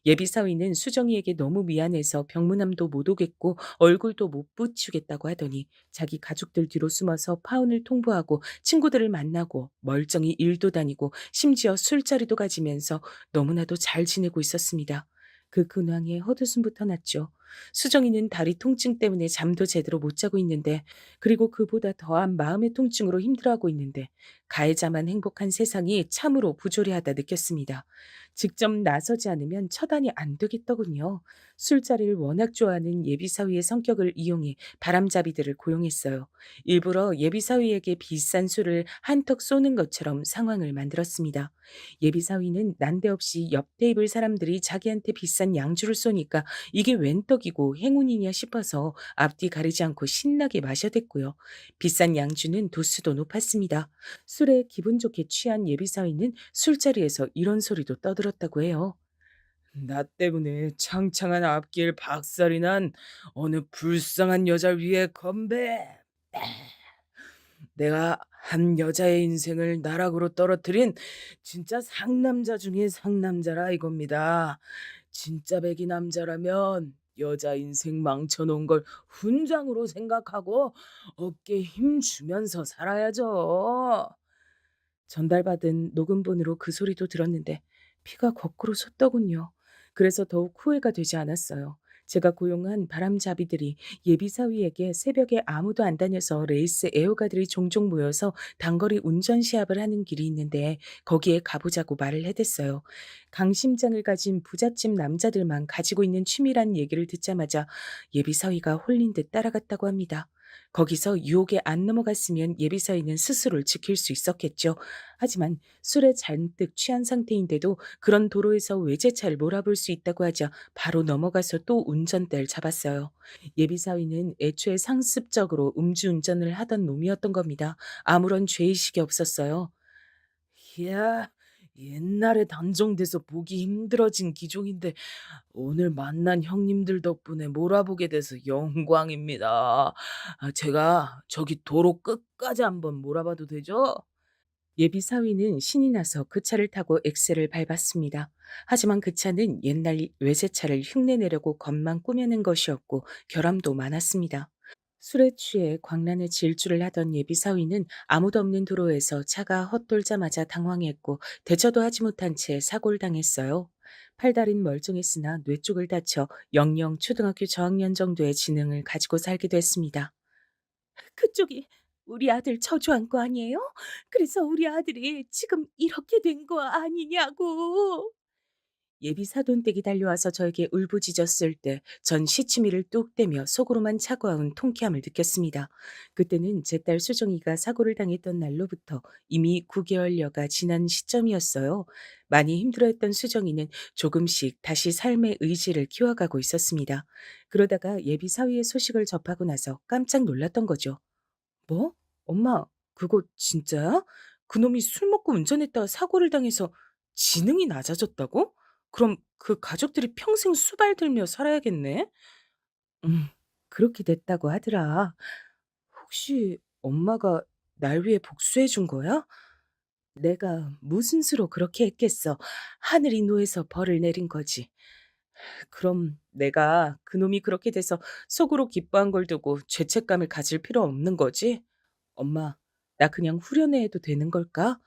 예비사위는 수정이에게 너무 미안해서 병문안도 못 오겠고 얼굴도 못 붙이겠다고 하더니 자기 가족들 뒤로 숨어서 파혼을 통보하고 친구들을 만나고 멀쩡히 일도 다니고 심지어 술자리도 가지면서 너무나도 잘 지내고 있었습니다. 그 근황에 헛웃음부터 났죠. 수정이는 다리 통증 때문에 잠도 제대로 못 자고 있는데 그리고 그보다 더한 마음의 통증으로 힘들어하고 있는데 가해자만 행복한 세상이 참으로 부조리하다 느꼈습니다. 직접 나서지 않으면 처단이 안 되겠더군요. 술자리를 워낙 좋아하는 예비사위의 성격을 이용해 바람잡이들을 고용했어요. 일부러 예비사위에게 비싼 술을 한턱 쏘는 것처럼 상황을 만들었습니다. 예비사위는 난데없이 옆 테이블 사람들이 자기한테 비싼 양주를 쏘니까 이게 웬 떡이고 행운이냐 싶어서 앞뒤 가리지 않고 신나게 마셔댔고요. 비싼 양주는 도수도 높았습니다. 술에 기분 좋게 취한 예비사위는 술자리에서 이런 소리도 떠들었다고 해요. 나 때문에 창창한 앞길 박살이 난 어느 불쌍한 여자를 위해 건배. 내가 한 여자의 인생을 나락으로 떨어뜨린 진짜 상남자 중에 상남자라 이겁니다. 진짜 백이 남자라면 여자 인생 망쳐놓은 걸 훈장으로 생각하고 어깨에 힘 주면서 살아야죠. 전달받은 녹음본으로 그 소리도 들었는데 피가 거꾸로 솟더군요. 그래서 더욱 후회가 되지 않았어요. 제가 고용한 바람잡이들이 예비사위에게 새벽에 아무도 안 다녀서 레이스 애호가들이 종종 모여서 단거리 운전 시합을 하는 길이 있는데 거기에 가보자고 말을 해댔어요. 강심장을 가진 부잣집 남자들만 가지고 있는 취미란 얘기를 듣자마자 예비사위가 홀린 듯 따라갔다고 합니다. 거기서 유혹에 안 넘어갔으면 예비사위는 스스로를 지킬 수 있었겠죠. 하지만 술에 잔뜩 취한 상태인데도 그런 도로에서 외제차를 몰아볼 수 있다고 하자 바로 넘어가서 또 운전대를 잡았어요. 예비사위는 애초에 상습적으로 음주운전을 하던 놈이었던 겁니다. 아무런 죄의식이 없었어요. 이야, 옛날에 단종돼서 보기 힘들어진 기종인데 오늘 만난 형님들 덕분에 몰아보게 돼서 영광입니다. 제가 저기 도로 끝까지 한번 몰아봐도 되죠? 예비 사위는 신이 나서 그 차를 타고 엑셀을 밟았습니다. 하지만 그 차는 옛날 외제차를 흉내내려고 겉만 꾸며낸 것이었고 결함도 많았습니다. 술에 취해 광란의 질주를 하던 예비 사위는 아무도 없는 도로에서 차가 헛돌자마자 당황했고 대처도 하지 못한 채 사고를 당했어요. 팔다리는 멀쩡했으나 뇌 쪽을 다쳐 영영 초등학교 저학년 정도의 지능을 가지고 살게 됐습니다. 그쪽이 우리 아들 저주한 거 아니에요? 그래서 우리 아들이 지금 이렇게 된 거 아니냐고. 예비 사돈댁이 달려와서 저에게 울부짖었을 때 전 시치미를 뚝 떼며 속으로만 차가운 통쾌함을 느꼈습니다. 그때는 제 딸 수정이가 사고를 당했던 날로부터 이미 9개월여가 지난 시점이었어요. 많이 힘들어했던 수정이는 조금씩 다시 삶의 의지를 키워가고 있었습니다. 그러다가 예비 사위의 소식을 접하고 나서 깜짝 놀랐던 거죠. 뭐? 엄마, 그거 진짜야? 그놈이 술 먹고 운전했다가 사고를 당해서 지능이 낮아졌다고? 그럼 그 가족들이 평생 수발 들며 살아야겠네? 음, 그렇게 됐다고 하더라. 혹시 엄마가 날 위해 복수해 준 거야? 내가 무슨 수로 그렇게 했겠어. 하늘이 노해서 벌을 내린 거지. 그럼 내가 그놈이 그렇게 돼서 속으로 기뻐한 걸 두고 죄책감을 가질 필요 없는 거지? 엄마, 나 그냥 후련해 해도 되는 걸까?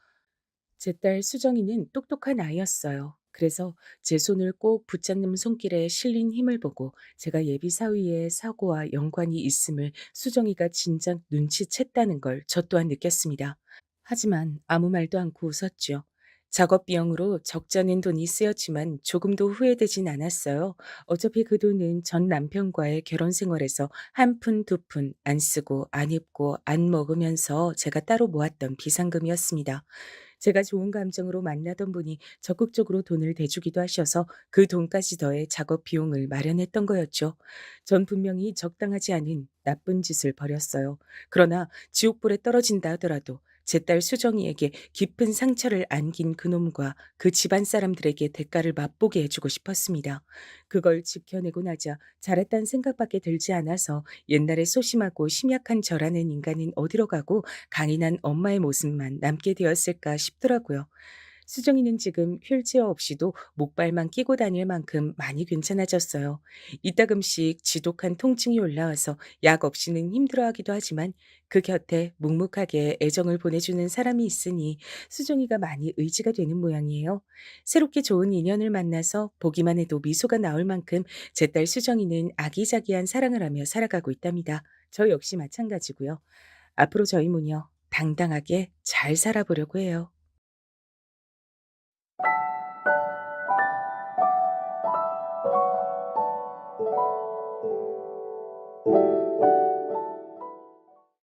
제 딸 수정이는 똑똑한 아이였어요. 그래서 제 손을 꼭 붙잡는 손길에 실린 힘을 보고 제가 예비 사위의 사고와 연관이 있음을 수정이가 진작 눈치챘다는 걸 저 또한 느꼈습니다. 하지만 아무 말도 않고 웃었죠. 작업 비용으로 적잖은 돈이 쓰였지만 조금도 후회되진 않았어요. 어차피 그 돈은 전 남편과의 결혼 생활에서 한 푼, 두 푼 안 쓰고 안 입고 안 먹으면서 제가 따로 모았던 비상금이었습니다. 제가 좋은 감정으로 만나던 분이 적극적으로 돈을 대주기도 하셔서 그 돈까지 더해 작업 비용을 마련했던 거였죠. 전 분명히 적당하지 않은 나쁜 짓을 벌였어요. 그러나 지옥불에 떨어진다 하더라도 제 딸 수정이에게 깊은 상처를 안긴 그놈과 그 집안 사람들에게 대가를 맛보게 해주고 싶었습니다. 그걸 지켜내고 나자 잘했다는 생각밖에 들지 않아서 옛날에 소심하고 심약한 저라는 인간은 어디로 가고 강인한 엄마의 모습만 남게 되었을까 싶더라고요. 수정이는 지금 휠체어 없이도 목발만 끼고 다닐 만큼 많이 괜찮아졌어요. 이따금씩 지독한 통증이 올라와서 약 없이는 힘들어하기도 하지만 그 곁에 묵묵하게 애정을 보내주는 사람이 있으니 수정이가 많이 의지가 되는 모양이에요. 새롭게 좋은 인연을 만나서 보기만 해도 미소가 나올 만큼 제 딸 수정이는 아기자기한 사랑을 하며 살아가고 있답니다. 저 역시 마찬가지고요. 앞으로 저희 모녀 당당하게 잘 살아보려고 해요.